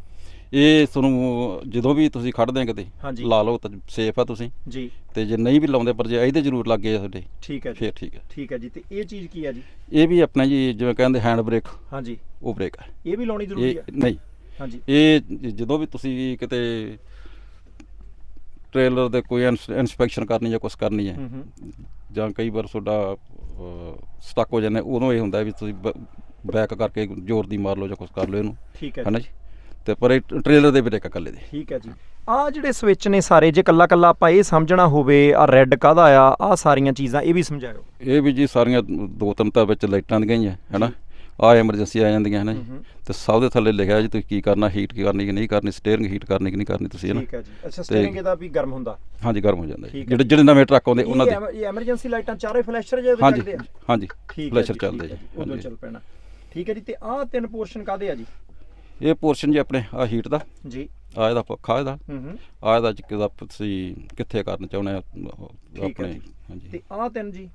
ਇਹ ਤੁਹਾਨੂੰ ਜਦੋਂ ਵੀ ਤੁਸੀਂ ਖੜਦੇ ਆ ਕਿਤੇ ਲਾ ਲਓ ਤਾਂ ਸੇਫ ਆ ਤੁਸੀਂ ਜੀ, ਤੇ ਜੇ ਨਹੀਂ ਵੀ ਲਾਉਂਦੇ ਪਰ ਜੇ ਇਹਦੇ ਜ਼ਰੂਰ ਲੱਗ ਗਏ ਤੁਹਾਡੇ, ਠੀਕ ਹੈ ਫਿਰ ਠੀਕ ਹੈ। ਠੀਕ ਹੈ ਜੀ। ਤੇ ਇਹ ਚੀਜ਼ ਕੀ ਹੈ ਜੀ? ਇਹ ਵੀ ਆਪਣਾ ਜੀ ਜਿਵੇਂ ਕਹਿੰਦੇ ਹੈਂਡ ਬ੍ਰੇਕ, ਹਾਂਜੀ, ਉਹ ਬ੍ਰੇਕ ਹੈ। ਇਹ ਵੀ ਲਾਉਣੀ ਜ਼ਰੂਰੀ ਹੈ? ਨਹੀਂ, ਹਾਂਜੀ। ਇਹ ਜਦੋਂ ਵੀ ਤੁਸੀਂ ਕਿਤੇ ਟ੍ਰੇਲਰ ਦੇ ਕੋਈ ਇਨਸਪੈਕਸ਼ਨ ਕਰਨੀ ਜਾਂ ਕੁਛ ਕਰਨੀ ਹੈ, ਜਾਂ ਕਈ ਵਾਰ ਤੁਹਾਡਾ ਸਟਕ ਹੋ ਜਾਂਦੇ, ਉਦੋਂ ਇਹ ਹੁੰਦਾ ਵੀ ਤੁਸੀਂ ਬੈਕ ਕਰਕੇ ਜ਼ੋਰ ਦੀ ਮਾਰ ਲਓ ਜਾਂ ਕੁਛ ਕਰ ਲਓ ਇਹਨੂੰ, ਠੀਕ ਹੈ ਨਾ ਜੀ। ਤੇ ਪਰ ਇਹ ਟ੍ਰੇਲਰ ਦੇ ਬ੍ਰੇਕ ਇਕੱਲੇ ਦੇ। ਠੀਕ ਹੈ ਜੀ। ਆਹ ਜਿਹੜੇ ਸਵਿਚ ਨੇ ਸਾਰੇ, ਜੇ ਕੱਲਾ ਕੱਲਾ ਆਪਾਂ ਇਹ ਸਮਝਣਾ ਹੋਵੇ ਆ ਰੈੱਡ ਕਾਹਦਾ ਆ ਸਾਰੀਆਂ ਚੀਜ਼ਾਂ ਇਹ ਵੀ ਸਮਝਾਇਓ। ਇਹ ਵੀ ਜੀ ਸਾਰੀਆਂ 2-3 ਤਾਂ ਵਿੱਚ ਲਾਈਟਾਂ ਦੀਆਂ ਹੀ ਹੈ ਨਾ, ਆ ਐਮਰਜੈਂਸੀ ਆ ਜਾਂਦੀਆਂ ਹੈ ਨਾ ਜੀ, ਤੇ ਸਭ ਦੇ ਥੱਲੇ ਲਿਖਿਆ ਜੀ ਤੁਸੀਂ ਕੀ ਕਰਨਾ, ਹੀਟ ਕੀ ਕਰਨੀ ਕਿ ਨਹੀਂ ਕਰਨੀ, ਸਟੀਅਰਿੰਗ ਹੀਟ ਕਰਨੀ ਕਿ ਨਹੀਂ ਕਰਨੀ ਤੁਸੀਂ ਹੈ ਨਾ। ਠੀਕ ਹੈ ਜੀ। ਅੱਛਾ, ਸਟੀਅਰਿੰਗ ਇਹਦਾ ਵੀ ਗਰਮ ਹੁੰਦਾ? ਹਾਂਜੀ ਗਰਮ ਹੋ ਜਾਂਦਾ ਜੀ, ਜਿਹੜੇ ਨਵੇਂ ਟਰੱਕ ਆਉਂਦੇ ਉਹਨਾਂ ਦੇ। ਇਹ ਐਮਰਜੈਂਸੀ ਲਾਈਟਾਂ ਚਾਰੇ ਫਲੈਸ਼ਰ ਜੇ ਹਾਂਜੀ ਚੱਲਦੇ ਆ? ਹਾਂਜੀ ਫਲੈਸ਼ਰ ਚੱਲਦੇ ਜੀ, ਉਦੋਂ ਚੱਲ ਪੈਣਾ। ਠੀਕ ਹੈ ਜੀ। ਤੇ ਆਹ 3 ਪੋਰਸ਼ਨ ਕਾਹਦੇ ਆ ਜੀ? ਇਹ ਪੋਰਸ਼ਨ ਜੀ ਆਪਣੇ ਆ ਹੀਟ ਦਾ ਜੀ, ਆ ਇਹਦਾ ਪੱਖਾ ਇਹਦਾ, ਆ ਇਹਦਾ ਕਿਦਾ ਤੁਸੀਂ ਕਿੱਥੇ ਕਰਨਾ ਚਾਹੁੰਦੇ ਆ ਆਪਣੇ। ਹਾਂਜੀ। ਤੇ ਆਹ 3 ਜੀ?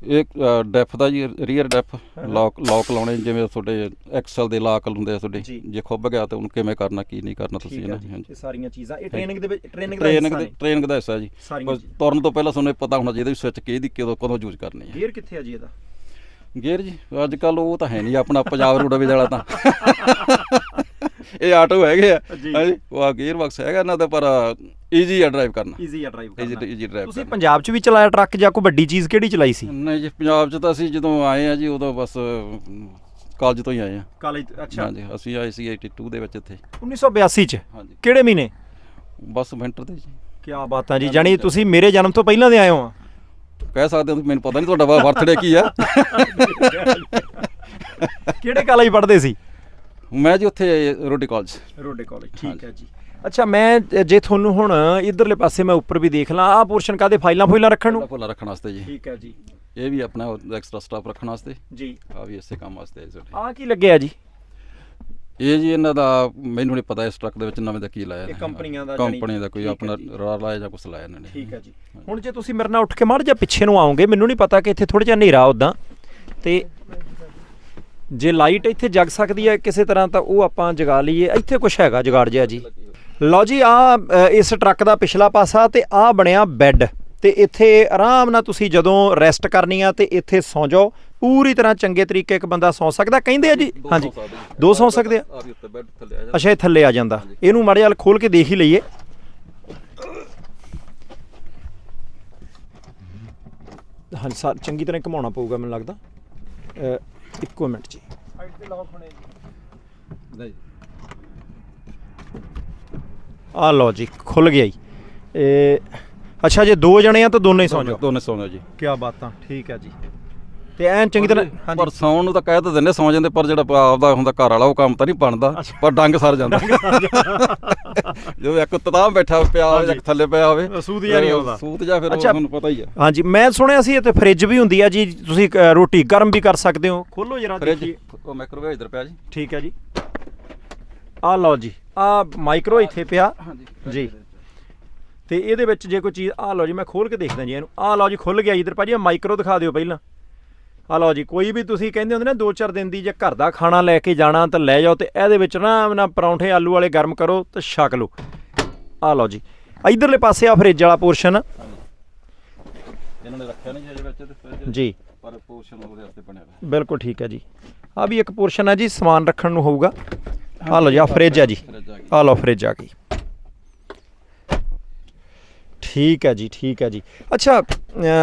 ਇਹ ਡੈਫ ਦਾ ਜੀ, ਰੀਅਰ ਡੈਫ ਲੌਕ ਲਾਉਣੇ, ਜਿਵੇਂ ਤੁਹਾਡੇ ਐਕਸਲ ਦੇ ਲਾਕ ਹੁੰਦੇ ਆ ਤੁਹਾਡੇ, ਜੇ ਖੁੱਭ ਗਿਆ ਤਾਂ ਉਹਨੂੰ ਕਿਵੇਂ ਕਰਨਾ ਕੀ ਨਹੀਂ ਕਰਨਾ ਤੁਸੀਂ ਨਾ। ਹਾਂਜੀ, ਸਾਰੀਆਂ ਚੀਜ਼ਾਂ ਇਹ ਟ੍ਰੇਨਿੰਗ ਦੇ ਵਿੱਚ ਟ੍ਰੇਨਿੰਗ ਦਾ ਹਿੱਸਾ ਜੀ। ਤੁਰਨ ਤੋਂ ਪਹਿਲਾਂ ਤੁਹਾਨੂੰ ਪਤਾ ਹੋਣਾ ਚਾਹੀਦਾ ਵੀ ਸਵਿਚ ਕਿਹਦੀ ਕਦੋਂ ਯੂਜ਼ ਕਰਨੀ ਹੈ। ਗੇਅਰ ਕਿੱਥੇ ਆ ਜੀ ਇਹਦਾ? ਗੇਅਰ ਜੀ ਅੱਜ ਕੱਲ ਉਹ ਤਾਂ ਹੈ ਨਹੀਂ ਆਪਣਾ ਪੰਜਾਬ ਰੋਡਵੇਜ਼ ਵਾਲਾ ਤਾਂ ਇਹ ਆਟੋ ਹੈਗੇ ਆ ਹਾਂਜੀ, ਉਹ ਆ ਗੇਅਰ ਬਾਕਸ ਹੈਗਾ ਇਹਨਾਂ ਦਾ, ਪਰ ਈਜ਼ੀ ਆ ਡਰਾਈਵ ਕਰਨਾ। Easy drive. ਤੁਸੀਂ ਕਰਨਾ। ਪੰਜਾਬ 'ਚ ਵੀ ਚਲਾਇਆ ਟਰੱਕ ਜਾਂ ਕੋਈ ਵੱਡੀ ਚੀਜ਼ ਕਿਹੜੀ ਚਲਾਈ ਸੀ? ਨਹੀਂ ਜੀ, ਪੰਜਾਬ 'ਚ ਤਾਂ ਅਸੀਂ ਜਦੋਂ ਆਏ ਆ ਜੀ ਉਦੋਂ ਬਸ ਕਾਲਜ ਤੋਂ ਹੀ ਆਏ ਆ। ਕਾਲਜ? ਅੱਛਾ। ਹਾਂਜੀ, ਅਸੀਂ ਆਏ ਸੀ 82 ਦੇ ਵਿੱਚ ਇੱਥੇ 1982 'ਚ? ਹਾਂਜੀ। ਕਿਹੜੇ ਮਹੀਨੇ? ਬਸ ਵਿੰਟਰ ਦੇ ਜੀ। ਕੀ ਬਾਤਾਂ ਜੀ, ਜਾਣੀ ਤੁਸੀਂ ਮੇਰੇ ਜਨਮ ਤੋਂ ਪਹਿਲਾਂ ਦੇ ਆਏ ਹੋ? ਕਹਿ ਸਕਦੇ ਹੋ, ਮੈਨੂੰ ਪਤਾ ਨਹੀਂ ਤੁਹਾਡਾ ਬਰਥਡੇ ਕੀ ਆ। ਕਿਹੜੇ ਕਾਲਜ ਪੜ੍ਹਦੇ ਸੀ? ਮੈਂ ਜੀ ਉੱਥੇ ਰੋਡੇ ਕਾਲਜ। ਠੀਕ ਹੈ ਜੀ। ਅੱਛਾ, ਮੈਂ ਜੇ ਤੁਹਾਨੂੰ ਹੁਣ ਇਧਰਲੇ ਪਾਸੇ ਮੈਂ ਉੱਪਰ ਵੀ ਦੇਖ ਲਾਂ, ਆਹ ਪੋਰਸ਼ਨ ਕਾਹਦੇ? ਫਾਈਲਾਂ ਰੱਖਣ ਨੂੰ? ਫਾਈਲਾਂ ਰੱਖਣ ਵਾਸਤੇ ਜੀ। ਠੀਕ ਹੈ ਜੀ। ਇਹ ਵੀ ਆਪਣਾ ਐਕਸਟਰਾ ਸਟਾਫ ਰੱਖਣ ਵਾਸਤੇ ਜੀ। ਆ ਵੀ ਇਸੇ ਕੰਮ ਵਾਸਤੇ ਹੈ। ਆਹ ਕੀ ਲੱਗਿਆ ਜੀ? ਇਹ ਜੀ ਇਹਨਾਂ ਦਾ ਮੈਨੂੰ ਨਹੀਂ ਪਤਾ ਇਸ ਟਰੱਕ ਦੇ ਵਿੱਚ ਨਵੇਂ ਦਾ ਕੀ ਲਾਇਆ। ਕੰਪਨੀ ਦਾ ਕੋਈ ਆਪਣਾ ਰਾਹ ਲਾਇਆ ਜਾਂ ਕੁਛ ਲਾਇਆ ਇਹਨਾਂ ਨੇ। ਠੀਕ ਹੈ ਜੀ। ਹੁਣ ਜੇ ਤੁਸੀਂ ਮੇਰੇ ਨਾਲ ਉੱਠ ਕੇ ਮਾੜਾ ਜਿਹਾ ਪਿੱਛੇ ਨੂੰ ਆਓਗੇ, ਮੈਨੂੰ ਨਹੀਂ ਪਤਾ ਕਿ ਇੱਥੇ ਥੋੜਾ ਜਿਹਾ ਹਨੇਰਾ ਉੱਦਾਂ, ਤੇ ਜੇ ਲਾਈਟ ਇੱਥੇ ਜਗ ਸਕਦੀ ਹੈ ਕਿਸੇ ਤਰ੍ਹਾਂ ਤਾਂ ਉਹ ਆਪਾਂ ਜਗਾ ਲਈਏ। ਇੱਥੇ ਕੁਛ ਹੈਗਾ ਜੁਗਾੜ ਜਿਹਾ ਜੀ। ਲਓ ਜੀ, ਆਹ ਇਸ ਟਰੱਕ ਦਾ ਪਿਛਲਾ ਪਾਸਾ ਤੇ ਆਹ ਬਣਿਆ ਬੈੱਡ, ਤੇ ਇੱਥੇ ਆਰਾਮ ਨਾਲ ਤੁਸੀਂ ਜਦੋਂ ਰੈਸਟ ਕਰਨੀ ਆ ਤੇ ਇੱਥੇ ਸੌਂ ਜਾਓ। ਪੂਰੀ ਤਰ੍ਹਾਂ ਚੰਗੇ ਤਰੀਕੇ ਇੱਕ ਬੰਦਾ ਸੌਂ ਸਕਦਾ ਕਹਿੰਦੇ ਆ ਜੀ। ਹਾਂਜੀ, 2 ਸੌਂ ਸਕਦੇ ਆ। ਅੱਛਾ, ਇਹ ਥੱਲੇ ਆ ਜਾਂਦਾ। ਇਹਨੂੰ ਮਾੜੇ ਜਿਹਾ ਖੋਲ ਕੇ ਦੇਖ ਹੀ ਲਈਏ। ਹਾਂਜੀ ਸਰ, ਚੰਗੀ ਤਰ੍ਹਾਂ ਘੁਮਾਉਣਾ ਪਊਗਾ ਮੈਨੂੰ ਲੱਗਦਾ। ਇੱਕੋ ਮਿੰਟ ਜੀ। ਆ ਲਓ ਜੀ, ਖੁੱਲ ਗਿਆ ਜੀ। ਅੱਛਾ, ਜੇ 2 ਜਣੇ ਆ ਤਾਂ ਦੋਨੇ ਹੀ ਸੌਂ ਜਾਓ? ਦੋਨੇ ਸੌਂ ਜਾਓ ਜੀ। ਕੀ ਬਾਤਾਂ। ਠੀਕ ਹੈ ਜੀ। ਤੇ ਐਨ ਚੰਗੀ ਤਰ੍ਹਾਂ। ਪਰ ਸੌਣ ਨੂੰ ਤਾਂ ਕਹਿ ਤਾਂ ਦਿੰਦੇ ਸੌਂ ਜਾਂਦੇ, ਪਰ ਜਿਹੜਾ ਆਪਦਾ ਹੁੰਦਾ ਘਰ ਵਾਲਾ ਉਹ ਕੰਮ ਤਾਂ ਨਹੀਂ ਬਣਦਾ, ਪਰ ਡੰਗ ਸਰ ਜਾਂਦਾ। ਜੋ ਇੱਕ ਤਤਾਮ ਬੈਠਾ ਪਿਆ ਹੋਵੇ, ਇੱਕ ਥੱਲੇ ਪਿਆ ਹੋਵੇ, ਸੂਤ ਜਾਂ ਨਹੀਂ ਆਉਂਦਾ। ਸੂਤ ਜਾਂ ਫਿਰ ਤੁਹਾਨੂੰ ਪਤਾ ਹੀ ਆ। ਹਾਂਜੀ, ਮੈਂ ਸੁਣਿਆ ਸੀ ਇੱਥੇ ਫ੍ਰਿਜ ਵੀ ਹੁੰਦੀ ਆ ਜੀ, ਤੁਸੀਂ ਰੋਟੀ ਗਰਮ ਵੀ ਕਰ ਸਕਦੇ ਹੋ। ਖੋਲੋ ਜਰਾ ਦੇਖੀਏ। ਉਹ ਮਾਈਕ੍ਰੋਵੇਵ ਇੱਧਰ ਪਿਆ ਜੀ। ਠੀਕ ਹੈ ਜੀ। ਆਹ ਲਓ ਜੀ, ਆਹ ਮਾਈਕਰੋ ਇੱਥੇ ਪਿਆ ਜੀ। ਤੇ ਇਹਦੇ ਵਿੱਚ ਜੇ ਕੋਈ ਚੀਜ਼, ਆਹ ਲਓ ਜੀ, ਮੈਂ ਖੋਲ ਕੇ ਦੇਖਦਾ ਜੀ ਇਹਨੂੰ। ਆਹ ਲਓ ਜੀ, ਖੁੱਲ ਗਿਆ ਇੱਧਰ। ਭਾਜੀ ਮਾਈਕਰੋ ਦਿਖਾ ਦਿਓ ਪਹਿਲਾਂ। ਆਹ ਲਓ ਜੀ, ਕੋਈ ਵੀ ਤੁਸੀਂ ਕਹਿੰਦੇ ਹੁੰਦੇ ਨਾ 2-4 ਦਿਨ ਦੀ ਜੇ ਘਰ ਦਾ ਖਾਣਾ ਲੈ ਕੇ ਜਾਣਾ ਤਾਂ ਲੈ ਜਾਓ, ਤੇ ਇਹਦੇ ਵਿੱਚ ਨਾ ਪਰੌਂਠੇ ਆਲੂ ਵਾਲੇ ਗਰਮ ਕਰੋ ਤੇ ਛਕ ਲਓ। ਆਹ ਲਓ ਜੀ, ਇੱਧਰਲੇ ਪਾਸੇ ਆ ਫਰਿੱਜ ਵਾਲਾ ਪੋਰਸ਼ਨ ਇਹਨਾਂ ਨੇ ਰੱਖਿਆ ਨਹੀਂ ਜਿਹਦੇ ਵਿੱਚ ਜੀ, ਪਰ ਪੋਰਸ਼ਨ ਉਹਦੇ ਵਾਸਤੇ ਬਣਿਆ ਹੋਇਆ। ਬਿਲਕੁਲ ਠੀਕ ਹੈ ਜੀ। ਆਹ ਵੀ ਇੱਕ ਪੋਰਸ਼ਨ ਹੈ ਜੀ, ਸਮਾਨ ਰੱਖਣ ਨੂੰ ਹੋਊਗਾ। ਆਹ ਲਓ ਜੀ, ਆਹ ਫਰਿੱਜ ਹੈ ਜੀ। ਆਹ ਲਓ ਫਰਿੱਜ ਆ ਗਈ। ਠੀਕ ਹੈ ਜੀ, ਠੀਕ ਹੈ ਜੀ। ਅੱਛਾ,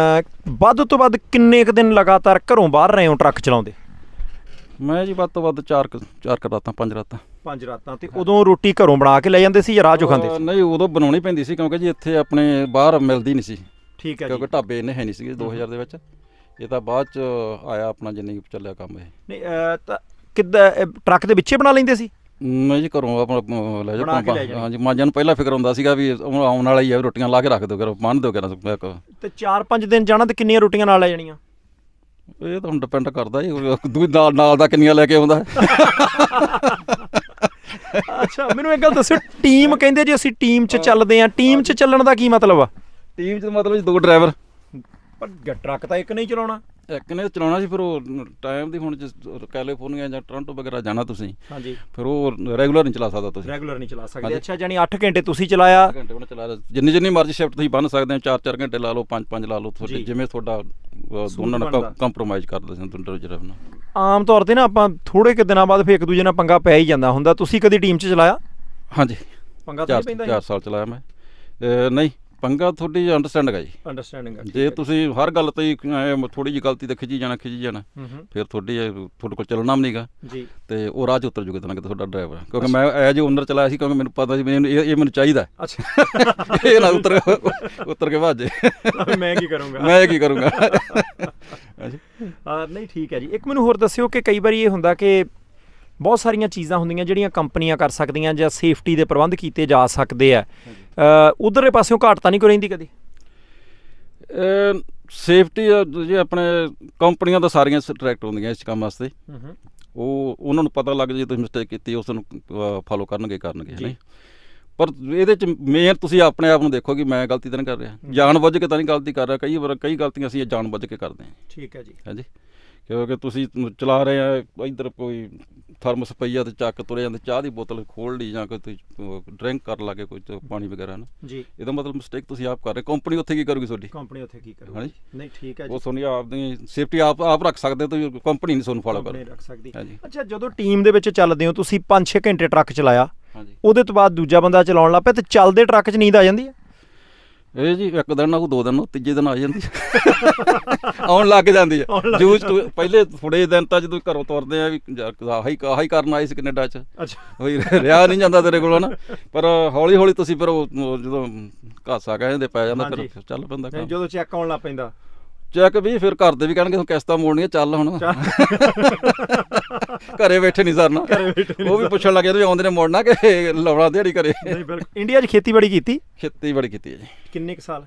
ਵੱਧ ਤੋਂ ਵੱਧ ਕਿੰਨੇ ਕੁ ਦਿਨ ਲਗਾਤਾਰ ਘਰੋਂ ਬਾਹਰ ਰਹੇ ਹੋ ਟਰੱਕ ਚਲਾਉਂਦੇ? ਮੈਂ ਜੀ ਵੱਧ ਤੋਂ ਵੱਧ 4 ਰਾਤਾਂ 5 ਰਾਤਾਂ। 5 ਰਾਤਾਂ। ਤੇ ਉਦੋਂ ਰੋਟੀ ਘਰੋਂ ਬਣਾ ਕੇ ਲੈ ਜਾਂਦੇ ਸੀ ਜਾਂ ਰਾਹ ਚੋਂ ਖਾਂਦੇ ਸੀ? ਨਹੀਂ, ਉਦੋਂ ਬਣਾਉਣੀ ਪੈਂਦੀ ਸੀ, ਕਿਉਂਕਿ ਜੀ ਇੱਥੇ ਆਪਣੇ ਬਾਹਰ ਮਿਲਦੀ ਨਹੀਂ ਸੀ। ਠੀਕ ਹੈ ਜੀ। ਕਿਉਂਕਿ ਢਾਬੇ ਇੰਨੇ ਹੈ ਨਹੀਂ ਸੀਗੇ 2000 ਦੇ ਵਿੱਚ। ਇਹ ਤਾਂ ਬਾਅਦ 'ਚ ਆਇਆ ਆਪਣਾ, ਜਿੰਨੀ ਚੱਲਿਆ ਕੰਮ ਇਹ। ਨਹੀਂ ਤਾਂ ਕਿੱਦਾਂ ਟਰੱਕ ਦੇ ਵਿੱਚੇ ਬਣਾ ਲੈਂਦੇ ਸੀ? ਨਹੀਂ ਜੀ, ਘਰੋਂ ਆਪਣਾ ਲੈ ਜਾਓ। ਹਾਂਜੀ, ਮਾਂਜਾਂ ਨੂੰ ਪਹਿਲਾਂ ਫਿਕਰ ਹੁੰਦਾ ਸੀਗਾ ਵੀ ਆਉਣ ਵਾਲਾ ਹੀ ਆ, ਰੋਟੀਆਂ ਲਾ ਕੇ ਰੱਖ ਦਿਓ, ਕਰ ਬੰਨ੍ਹ ਦਿਓ। ਤੇ 4-5 ਦਿਨ ਜਾਣਾ ਤੇ ਕਿੰਨੀਆਂ ਰੋਟੀਆਂ ਨਾਲ ਲੈ ਜਾਣੀਆਂ? ਇਹ ਤਾਂ ਹੁਣ ਡਿਪੈਂਡ ਕਰਦਾ ਜੀ, ਦੂਜੀ ਨਾਲ ਦਾ ਕਿੰਨੀਆਂ ਲੈ ਕੇ ਆਉਂਦਾ। ਅੱਛਾ, ਮੈਨੂੰ ਇੱਕ ਗੱਲ ਦੱਸੋ, ਟੀਮ ਕਹਿੰਦੇ ਜੀ ਅਸੀਂ ਟੀਮ 'ਚ ਚੱਲਦੇ ਹਾਂ, ਟੀਮ 'ਚ ਚੱਲਣ ਦਾ ਕੀ ਮਤਲਬ ਆ? ਟੀਮ 'ਚ ਮਤਲਬ ਜੀ 2 ਡਰਾਈਵਰ। ਪਰ ਟਰੱਕ ਤਾਂ ਇੱਕ ਨਹੀਂ ਚਲਾਉਣਾ। ਇੱਕ ਨੇ ਚਲਾਉਣਾ ਸੀ, ਫਿਰ ਉਹ ਟਾਈਮ ਦੀ ਹੁਣ ਕੈਲੀਫੋਰਨੀਆ ਜਾਂ ਟੋਰਾਂਟੋ ਵਗੈਰਾ ਜਾਣਾ ਤੁਸੀਂ, ਹਾਂਜੀ, ਫਿਰ ਉਹ ਰੈਗੂਲਰ ਨਹੀਂ ਚਲਾ ਸਕਦਾ ਤੁਸੀਂ। ਰੈਗੂਲਰ ਨਹੀਂ ਚਲਾ ਸਕਦੇ। ਅੱਛਾ, ਜਾਨੀ 8 ਘੰਟੇ ਤੁਸੀਂ ਚਲਾਇਆ? 8 ਘੰਟੇ ਉਹਨੇ ਚਲਾਇਆ। ਜਿੰਨੀ ਮਰਜ਼ੀ ਸ਼ਿਫਟ ਤੁਸੀਂ ਬੰਨ ਸਕਦੇ ਹੋ, 4-4 ਘੰਟੇ ਲਾ ਲਓ, 5-5 ਲਾ ਲਓ, ਤੁਹਾਡੇ ਜਿਵੇਂ ਤੁਹਾਡਾ ਦੋਨਾਂ ਨਾਲ ਕੰਪਰੋਮਾਈਜ਼ ਕਰਦੇ ਸੀ ਦੋਨੋਂ ਨਾਲ। ਆਮ ਤੌਰ ਤੇ ਨਾ ਆਪਾਂ ਥੋੜੇ ਕੁ ਦਿਨਾਂ ਬਾਅਦ ਫਿਰ ਇੱਕ ਦੂਜੇ ਨਾਲ ਪੰਗਾ ਪੈ ਹੀ ਜਾਂਦਾ ਹੁੰਦਾ। ਤੁਸੀਂ ਕਦੀ ਟੀਮ 'ਚ ਚਲਾਇਆ? ਹਾਂਜੀ, ਪੰਗਾ ਤਾਂ ਨਹੀਂ ਪੈਂਦਾ? 4 ਸਾਲ ਚਲਾਇਆ ਮੈਂ। ਨਹੀਂ, ਪੰਗਾ ਤੁਹਾਡੀ ਅੰਡਰਸਟੈਂਡਿੰਗ ਹੈ ਜੀ। ਅੰਡਰਸਟੈਂਡਿੰਗ ਹੈ। ਜੇ ਤੁਸੀਂ ਹਰ ਗੱਲ ਤੇ ਥੋੜੀ ਜਿਹੀ ਗਲਤੀ ਤੇ ਖਿੱਚੀ ਜਾਣਾ ਫਿਰ ਤੁਹਾਡੇ ਕੋਲ ਚੱਲਣਾ ਵੀ ਨਹੀਂਗਾ ਜੀ, ਤੇ ਉਹ ਰਾਹ 'ਚ ਉਤਰ ਜੂਗਾ ਤਾਂ ਤੁਹਾਡਾ ਡਰਾਈਵਰ, ਕਿਉਂਕਿ ਮੈਂ ਐਜ ਓਨਰ ਚਲਾਇਆ ਸੀ, ਕਿਉਂਕਿ ਮੈਨੂੰ ਪਤਾ ਸੀ ਇਹ ਮੈਨੂੰ ਚਾਹੀਦਾ। ਅੱਛਾ ਇਹ ਨਾ ਉਤਰ ਕੇ ਭਾਜੇ ਮੈਂ ਕੀ ਕਰੂੰਗਾ ਨਹੀਂ ਠੀਕ ਹੈ ਜੀ। ਇੱਕ ਮੈਨੂੰ ਹੋਰ ਦੱਸਿਓ ਕਿ ਕਈ ਵਾਰੀ ਇਹ ਹੁੰਦਾ ਕਿ ਬਹੁਤ ਸਾਰੀਆਂ ਚੀਜ਼ਾਂ ਹੁੰਦੀਆਂ ਜਿਹੜੀਆਂ ਕੰਪਨੀਆਂ ਕਰ ਸਕਦੀਆਂ ਜਾਂ ਸੇਫਟੀ ਦੇ ਪ੍ਰਬੰਧ ਕੀਤੇ ਜਾ ਸਕਦੇ ਆ, ਉਧਰਲੇ ਪਾਸਿਓਂ ਘਾਟ ਤਾਂ ਨਹੀਂ ਕੋਈ ਰਹਿੰਦੀ ਕਦੇ? ਸੇਫਟੀ ਜੇ ਆਪਣੇ ਕੰਪਨੀਆਂ ਤਾਂ ਸਾਰੀਆਂ ਸਟ੍ਰਿਕਟ ਹੁੰਦੀਆਂ ਇਸ ਕੰਮ ਵਾਸਤੇ, ਉਹਨਾਂ ਨੂੰ ਪਤਾ ਲੱਗ ਜੇ ਤੁਸੀਂ ਮਿਸਟੇਕ ਕੀਤੀ ਉਸ ਨੂੰ ਫੋਲੋ ਕਰਨਗੇ ਨਹੀਂ। ਪਰ ਇਹਦੇ 'ਚ ਮੇਨ ਤੁਸੀਂ ਆਪਣੇ ਆਪ ਨੂੰ ਦੇਖੋ ਕਿ ਮੈਂ ਗਲਤੀ ਤਾਂ ਨਹੀਂ ਕਰ ਰਿਹਾ, ਜਾਣ ਬੁੱਝ ਕੇ ਤਾਂ ਨਹੀਂ ਗਲਤੀ ਕਰ ਰਿਹਾ। ਕਈ ਗਲਤੀਆਂ ਅਸੀਂ ਜਾਣ ਬੁੱਝ ਕੇ ਕਰਦੇ ਹਾਂ। ਠੀਕ ਹੈ ਜੀ। ਹਾਂਜੀ, ਕਿਉਂਕਿ ਤੁਸੀਂ ਚਲਾ ਰਹੇ ਆ, ਇੱਧਰ ਕੋਈ ਥਰਮਸ ਪਈ ਆ ਤੇ ਚੱਕ ਤੁਰੇ ਜਾਂਦੇ, ਚਾਹ ਦੀ ਬੋਤਲ ਖੋਲ੍ਹ ਲਈ ਜਾਂ ਕੋਈ ਤੁਸੀਂ ਡਰਿੰਕ ਕਰਨ ਲੱਗੇ ਕੋਈ ਪਾਣੀ ਵਗੈਰਾ ਨਾ ਜੀ, ਇਹਦਾ ਮਤਲਬ ਮਿਸਟੇਕ ਤੁਸੀਂ ਆਪ ਕਰ ਰਹੇ। ਕੰਪਨੀ ਉੱਥੇ ਕੀ ਕਰੂਗੀ ਤੁਹਾਡੀ? ਕੰਪਨੀ ਉੱਥੇ ਕੀ ਕਰੂਗੀ? ਹਾਂਜੀ ਨਹੀਂ ਠੀਕ ਹੈ ਜੀ। ਉਹ ਤੁਹਾਨੂੰ ਆਪਣੀ ਸੇਫਟੀ ਆਪ ਰੱਖ ਸਕਦੇ, ਤੁਸੀਂ ਕੰਪਨੀ ਨਹੀਂ ਤੁਹਾਨੂੰ ਫੋਲੋ ਰੱਖ ਸਕਦੀ। ਅੱਛਾ, ਜਦੋਂ ਟੀਮ ਦੇ ਵਿੱਚ ਚੱਲਦੇ ਹੋ ਤੁਸੀਂ 5-6 ਘੰਟੇ ਟਰੱਕ ਚਲਾਇਆ, ਉਹਦੇ ਤੋਂ ਬਾਅਦ ਦੂਜਾ ਬੰਦਾ ਚਲਾਉਣ ਲੱਗ ਪਿਆ ਤੇ ਚੱਲਦੇ ਟਰੱਕ 'ਚ ਨੀਂਦ ਆ ਜਾਂਦੀ ਹੈ? ਇਹ ਜੀ ਇੱਕ ਦਿਨ ਨਾ ਕੋਈ 2 ਦਿਨ ਨੂੰ ਤੀਜੇ ਦਿਨ ਆ ਜਾਂਦੀ ਆਉਣ ਲੱਗ ਜਾਂਦੀ ਹੈ। ਜੂਸ ਪਹਿਲੇ ਥੋੜ੍ਹੇ ਦਿਨ ਤਾਂ ਜਦੋਂ ਘਰੋਂ ਤੁਰਦੇ ਆ ਵੀ ਆਹੀ ਕਰਨ ਆਏ ਸੀ ਕੈਨੇਡਾ 'ਚ, ਰਿਹਾ ਨਹੀਂ ਜਾਂਦਾ ਤੇਰੇ ਕੋਲੋਂ ਨਾ, ਪਰ ਹੌਲੀ ਹੌਲੀ ਤੁਸੀਂ ਫਿਰ ਉਹ ਜਦੋਂ ਘਾਸਾ ਕਹਿੰਦੇ ਪੈ ਜਾਂਦਾ ਫਿਰ ਚੱਲ ਪੈਂਦਾ। ਜਦੋਂ ਚੈੱਕ ਆਉਣ ਲੱਗ ਪੈਂਦਾ ਚੈੱਕ ਵੀ ਫਿਰ ਘਰ ਦੇ ਵੀ ਕਹਿਣਗੇ ਕਿਸ਼ਤਾਂ ਮੋੜਨੀਆਂ, ਚੱਲ ਹੁਣ ਘਰੇ ਬੈਠੇ ਨਹੀਂ ਸਰਨਾ, ਉਹ ਵੀ ਪੁੱਛਣ ਲੱਗੇ ਤੁਸੀਂ ਆਉਂਦੇ ਨੇ ਮੋੜਨਾ ਕਿ ਲਾਉਣਾ ਦਿਹਾੜੀ ਘਰੇ। ਇੰਡੀਆ 'ਚ ਖੇਤੀਬਾੜੀ ਕੀਤੀ ਹੈ ਜੀ। ਕਿੰਨੇ ਕੁ ਸਾਲ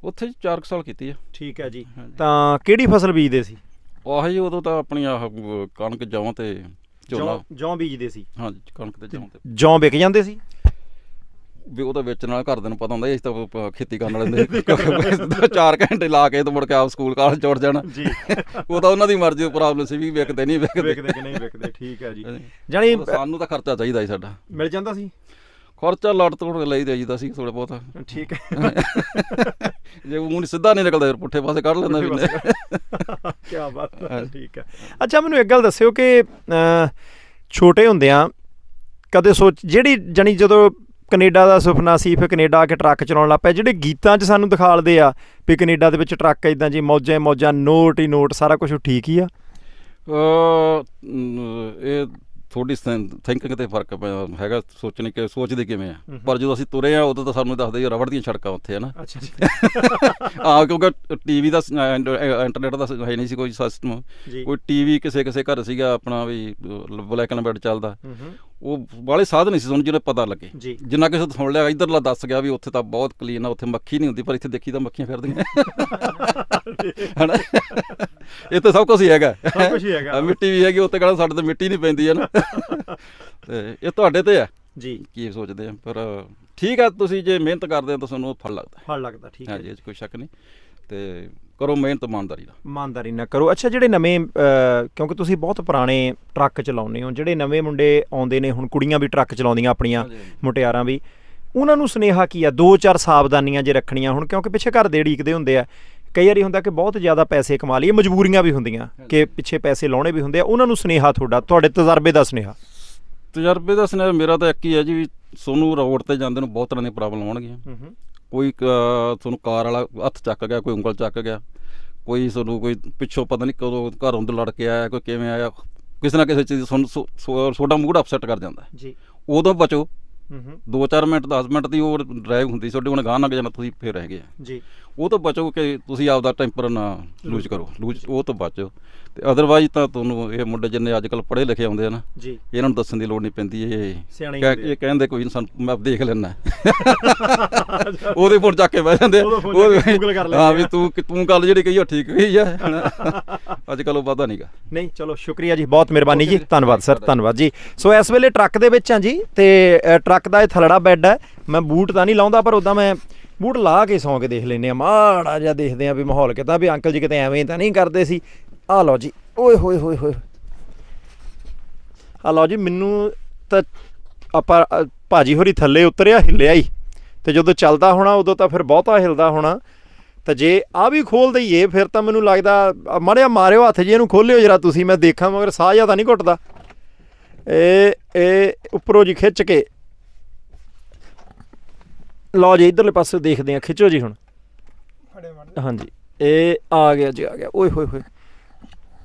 ਉੱਥੇ? 4 ਸਾਲ ਕੀਤੀ ਹੈ। ਠੀਕ ਹੈ ਜੀ। ਤਾਂ ਕਿਹੜੀ ਫਸਲ ਬੀਜਦੇ ਸੀ? ਆਹੀ ਉਦੋਂ ਤਾਂ ਆਪਣੀ ਆਹ ਕਣਕ, ਜੌਂ ਤੇ ਝੋਨਾ। ਜੌਂ ਬੀਜਦੇ ਸੀ? ਹਾਂਜੀ, ਕਣਕ ਤੇ ਜੌਂ। ਤੇ ਜੌਂ ਵਿਕ ਜਾਂਦੇ ਸੀ? ਵੀ ਉਹ ਤਾਂ ਵੇਚਣ ਵਾਲਾ ਘਰਦਿਆਂ ਨੂੰ ਪਤਾ ਹੁੰਦਾ, ਅਸੀਂ ਤਾਂ ਖੇਤੀ ਕਰਨ ਵਾਲੇ 4 ਘੰਟੇ ਲਾ ਕੇ ਤੇ ਮੁੜ ਕੇ ਆਪ ਸਕੂਲ ਕਾਲਜ ਚੜ ਜਾਣਾ ਜੀ। ਉਹ ਤਾਂ ਉਹਨਾਂ ਦੀ ਮਰਜ਼ੀ ਦੀ ਪ੍ਰੋਬਲਮ ਸੀ ਵੀ ਵਿਕਦੇ ਨਹੀਂ ਵਿਕਦੇ। ਠੀਕ ਹੈ ਜੀ। ਜਾਣੀ ਸਾਨੂੰ ਤਾਂ ਖਰਚਾ ਚਾਹੀਦਾ ਸੀ, ਸਾਡਾ ਮਿਲ ਜਾਂਦਾ ਸੀ ਖਰਚਾ, ਲੱਟ ਤੋੜ ਲਈ ਜਾਈਦਾ ਸੀ ਥੋੜਾ ਬਹੁਤ। ਠੀਕ ਹੈ। ਜੇ ਊਂ ਸਿੱਧਾ ਨਹੀਂ ਨਿਕਲਦਾ ਫਿਰ ਪੁੱਠੇ ਪਾਸੇ ਕੱਢ ਲੈਂਦਾ ਵੀ। ਕਿਆ ਬਾਤ ਹੈ। ਠੀਕ ਹੈ। ਅੱਛਾ, ਮੈਨੂੰ ਇੱਕ ਗੱਲ ਦੱਸਿਓ ਕਿ ਛੋਟੇ ਹੁੰਦਿਆਂ ਕਦੇ ਜਿਹੜੀ ਜਾਣੀ ਜਦੋਂ ਕੈਨੇਡਾ ਦਾ ਸੁਪਨਾ ਸੀ, ਫਿਰ ਕੈਨੇਡਾ ਆ ਕੇ ਟਰੱਕ ਚਲਾਉਣ ਲੱਗ ਪਿਆ, ਜਿਹੜੇ ਗੀਤਾਂ 'ਚ ਸਾਨੂੰ ਦਿਖਾਲਦੇ ਆ ਵੀ ਕੈਨੇਡਾ ਦੇ ਵਿੱਚ ਟਰੱਕ ਇੱਦਾਂ ਜੀ ਮੌਜਾਂ ਨੋਟ ਹੀ ਨੋਟ ਸਾਰਾ ਕੁਛ ਠੀਕ ਹੀ ਆ? ਇਹ ਥੋੜੀ ਥਿੰਕਿੰਗ ਤੇ ਫਰਕ ਹੈਗਾ, ਸੋਚਦੇ ਕਿਵੇਂ ਆ। ਪਰ ਜਦੋਂ ਅਸੀਂ ਤੁਰੇ ਆ ਉਦੋਂ ਤਾਂ ਸਾਨੂੰ ਦੱਸਦੇ ਰਬੜ ਦੀਆਂ ਸੜਕਾਂ ਉੱਥੇ ਹੈ ਨਾ। ਹਾਂ, ਕਿਉਂਕਿ ਟੀਵੀ ਦਾ ਇੰਟਰਨੈਟ ਦਾ ਹੈ ਨਹੀਂ ਸੀ ਕੋਈ ਸਿਸਟਮ, ਕੋਈ ਟੀਵੀ ਕਿਸੇ ਘਰ ਸੀਗਾ ਆਪਣਾ ਵੀ ਬਲੈਕ ਐਂਡ ਵਾਈਟ ਚੱਲਦਾ, ਉਹ ਵਾਲੇ ਸਾਧਨ ਨਹੀਂ ਸੀ ਸਾਨੂੰ ਜਿਹਨੇ ਪਤਾ ਲੱਗੇ। ਜਿੰਨਾ ਕਿਸੇ ਤੋਂ ਸੁਣ ਲਿਆ ਇੱਧਰਲਾ ਦੱਸ ਗਿਆ ਵੀ ਉੱਥੇ ਤਾਂ ਬਹੁਤ ਕਲੀਨ ਆ, ਉੱਥੇ ਮੱਖੀ ਨਹੀਂ ਹੁੰਦੀ, ਪਰ ਇੱਥੇ ਦੇਖੀ ਤਾਂ ਮੱਖੀਆਂ ਫਿਰਦੀਆਂ ਹੈ ਨਾ। ਇੱਥੇ ਸਭ ਕੁਛ ਹੀ ਹੈਗਾ, ਮਿੱਟੀ ਵੀ ਹੈਗੀ ਉੱਥੇ, ਕਹਿੰਦਾ ਸਾਡੇ ਤਾਂ ਮਿੱਟੀ ਨਹੀਂ ਪੈਂਦੀ ਹੈ ਨਾ। ਤੇ ਇਹ ਤੁਹਾਡੇ ਤੇ ਆ ਜੀ ਕੀ ਸੋਚਦੇ ਆ, ਪਰ ਠੀਕ ਆ, ਤੁਸੀਂ ਜੇ ਮਿਹਨਤ ਕਰਦੇ ਹੋ ਤਾਂ ਤੁਹਾਨੂੰ ਫਲ ਲੱਗਦਾ। ਠੀਕ ਹੈ ਜੀ, ਕੋਈ ਸ਼ੱਕ ਨਹੀਂ। ਤੇ ਕਰੋ ਮਿਹਨਤ ਇਮਾਨਦਾਰੀ ਨਾਲ ਕਰੋ। ਅੱਛਾ, ਜਿਹੜੇ ਨਵੇਂ ਕਿਉਂਕਿ ਤੁਸੀਂ ਬਹੁਤ ਪੁਰਾਣੇ ਟਰੱਕ ਚਲਾਉਂਦੇ ਹੋ, ਜਿਹੜੇ ਨਵੇਂ ਮੁੰਡੇ ਆਉਂਦੇ ਨੇ ਹੁਣ, ਕੁੜੀਆਂ ਵੀ ਟਰੱਕ ਚਲਾਉਂਦੀਆਂ ਆਪਣੀਆਂ, ਮੁਟਿਆਰਾਂ ਵੀ, ਉਹਨਾਂ ਨੂੰ ਸੁਨੇਹਾ ਕੀ ਆ? 2-4 ਸਾਵਧਾਨੀਆਂ ਜੇ ਰੱਖਣੀਆਂ ਹੁਣ, ਕਿਉਂਕਿ ਪਿੱਛੇ ਘਰ ਦੇ ਉਡੀਕਦੇ ਹੁੰਦੇ ਆ, ਕਈ ਵਾਰੀ ਹੁੰਦਾ ਕਿ ਬਹੁਤ ਜ਼ਿਆਦਾ ਪੈਸੇ ਕਮਾ ਲਈਏ, ਮਜਬੂਰੀਆਂ ਵੀ ਹੁੰਦੀਆਂ ਕਿ ਪਿੱਛੇ ਪੈਸੇ ਲਾਉਣੇ ਵੀ ਹੁੰਦੇ ਆ, ਉਹਨਾਂ ਨੂੰ ਸੁਨੇਹਾ ਤੁਹਾਡੇ ਤਜਰਬੇ ਦਾ ਸੁਨੇਹਾ? ਮੇਰਾ ਤਾਂ ਇੱਕ ਹੀ ਹੈ ਜੀ, ਵੀ ਤੁਹਾਨੂੰ ਰੋਡ 'ਤੇ ਜਾਂਦੇ ਨੂੰ ਬਹੁਤ ਤਰ੍ਹਾਂ ਦੀਆਂ ਪ੍ਰੋਬਲਮ ਆਉਣਗੀਆਂ। ਕੋਈ ਤੁਹਾਨੂੰ ਕਾਰ ਵਾਲਾ ਹੱਥ ਚੱਕ ਗਿਆ, ਕੋਈ ਉਂਗਲ ਚੱਕ ਗਿਆ, ਕੋਈ ਤੁਹਾਨੂੰ ਕੋਈ ਪਿੱਛੋਂ ਪਤਾ ਨਹੀਂ ਕਦੋਂ ਘਰੋਂ ਤੋਂ ਲੜ ਕੇ ਆਇਆ, ਕੋਈ ਕਿਵੇਂ ਆਇਆ, ਕਿਸੇ ਨਾ ਕਿਸੇ ਚੀਜ਼ ਤੁਹਾਡਾ ਮੂਡ ਅਪਸੈਟ ਕਰ ਜਾਂਦਾ ਜੀ। ਉਦੋਂ ਬਚੋ। 2-4 ਮਿੰਟ 10 ਮਿੰਟ ਦੀ ਉਹ ਡਰਾਈਵ ਹੁੰਦੀ ਤੁਹਾਡੀ, ਹੁਣ ਗਾਂਹ ਲੱਗ ਜਾਣਾ ਤੁਸੀਂ ਫਿਰ ਰਹਿ ਗਏ ਜੀ। ਉਹ ਤੋਂ ਬਚੋ ਕਿ ਤੁਸੀਂ ਆਪਦਾ ਟੈਂਪਰ ਨਾ ਲੂਜ਼ ਕਰੋ, ਉਹ ਤੋਂ ਬਚੋ। ਤੇ ਅਦਰਵਾਈਜ਼ ਤਾਂ ਤੁਹਾਨੂੰ ਇਹ ਮੁੰਡੇ ਜਿੰਨੇ ਅੱਜ ਕੱਲ੍ਹ ਪੜ੍ਹੇ ਲਿਖੇ ਆਉਂਦੇ ਆ ਨਾ ਜੀ, ਇਹਨਾਂ ਨੂੰ ਦੱਸਣ ਦੀ ਲੋੜ ਨਹੀਂ ਪੈਂਦੀ। ਇਹ ਕਹਿੰਦੇ ਕੋਈ ਇਨਸਾਨ ਮੈਂ ਦੇਖ ਲੈਣਾ, ਉਹਦੇ ਫੋਨ ਚੱਕ ਕੇ ਬਹਿ ਜਾਂਦੇ, ਹਾਂ ਵੀ ਤੂੰ ਗੱਲ ਜਿਹੜੀ ਕਹੀ ਉਹ ਠੀਕ ਕਹੀ ਆ। ਅੱਜ ਕੱਲ੍ਹ ਉਹ ਪਤਾ ਨੀਗਾ। ਨਹੀਂ, ਚਲੋ ਸ਼ੁਕਰੀਆ ਜੀ, ਬਹੁਤ ਮਿਹਰਬਾਨੀ ਜੀ, ਧੰਨਵਾਦ ਸਰ, ਧੰਨਵਾਦ ਜੀ। ਸੋ ਇਸ ਵੇਲੇ ਟਰੱਕ ਦੇ ਵਿੱਚ ਹਾਂ ਜੀ, ਤੇ ਟਰੱਕ ਦਾ ਇਹ ਥਲੜਾ ਬੈੱਡ ਹੈ। ਮੈਂ ਬੂਟ ਤਾਂ ਨਹੀਂ ਲਾਉਂਦਾ, ਪਰ ਉੱਦਾਂ ਮੈਂ ਬੂਟ ਲਾ ਕੇ ਸੌਂ ਕੇ ਦੇਖ ਲੈਂਦੇ ਹਾਂ, ਮਾੜਾ ਜਿਹਾ ਦੇਖਦੇ ਹਾਂ ਵੀ ਮਾਹੌਲ ਕਿੱਦਾਂ, ਵੀ ਅੰਕਲ ਜੀ ਕਿਤੇ ਐਵੇਂ ਤਾਂ ਨਹੀਂ ਕਰਦੇ ਸੀ। ਆਹ ਲਓ ਜੀ, ਓਏ ਹੋਏ, ਆਹ ਲਓ ਜੀ। ਮੈਨੂੰ ਤਾਂ ਆਪਾਂ ਭਾਜੀ ਹੋਰੀ ਥੱਲੇ ਉਤਰਿਆ, ਹਿੱਲਿਆ ਹੀ, ਤੇ ਜਦੋਂ ਚੱਲਦਾ ਹੋਣਾ ਉਦੋਂ ਤਾਂ ਫਿਰ ਬਹੁਤਾ ਹਿਲਦਾ ਹੋਣਾ। ਤਾਂ ਜੇ ਆਹ ਵੀ ਖੋਲ ਦਈਏ ਫਿਰ ਤਾਂ ਮੈਨੂੰ ਲੱਗਦਾ, ਮਾੜਿਆ ਮਾਰਿਓ ਹੱਥ ਜੀ ਇਹਨੂੰ, ਖੋਲਿਓ ਜਰਾ ਤੁਸੀਂ, ਮੈਂ ਦੇਖਾਂ, ਮਗਰ ਸਾਹ ਜਿਹਾ ਤਾਂ ਨਹੀਂ ਘੁੱਟਦਾ। ਇਹ ਉੱਪਰੋਂ ਜੀ ਖਿੱਚ ਕੇ ਲਓ ਜੀ ਇਧਰਲੇ ਪਾਸੇ ਦੇਖਦੇ ਹਾਂ, ਖਿੱਚੋ ਜੀ ਹੁਣ। ਹਾਂਜੀ ਇਹ ਆ ਗਿਆ ਜੀ, ਆ ਗਿਆ। ਓਏ ਹੋਏ ਹੋਏ,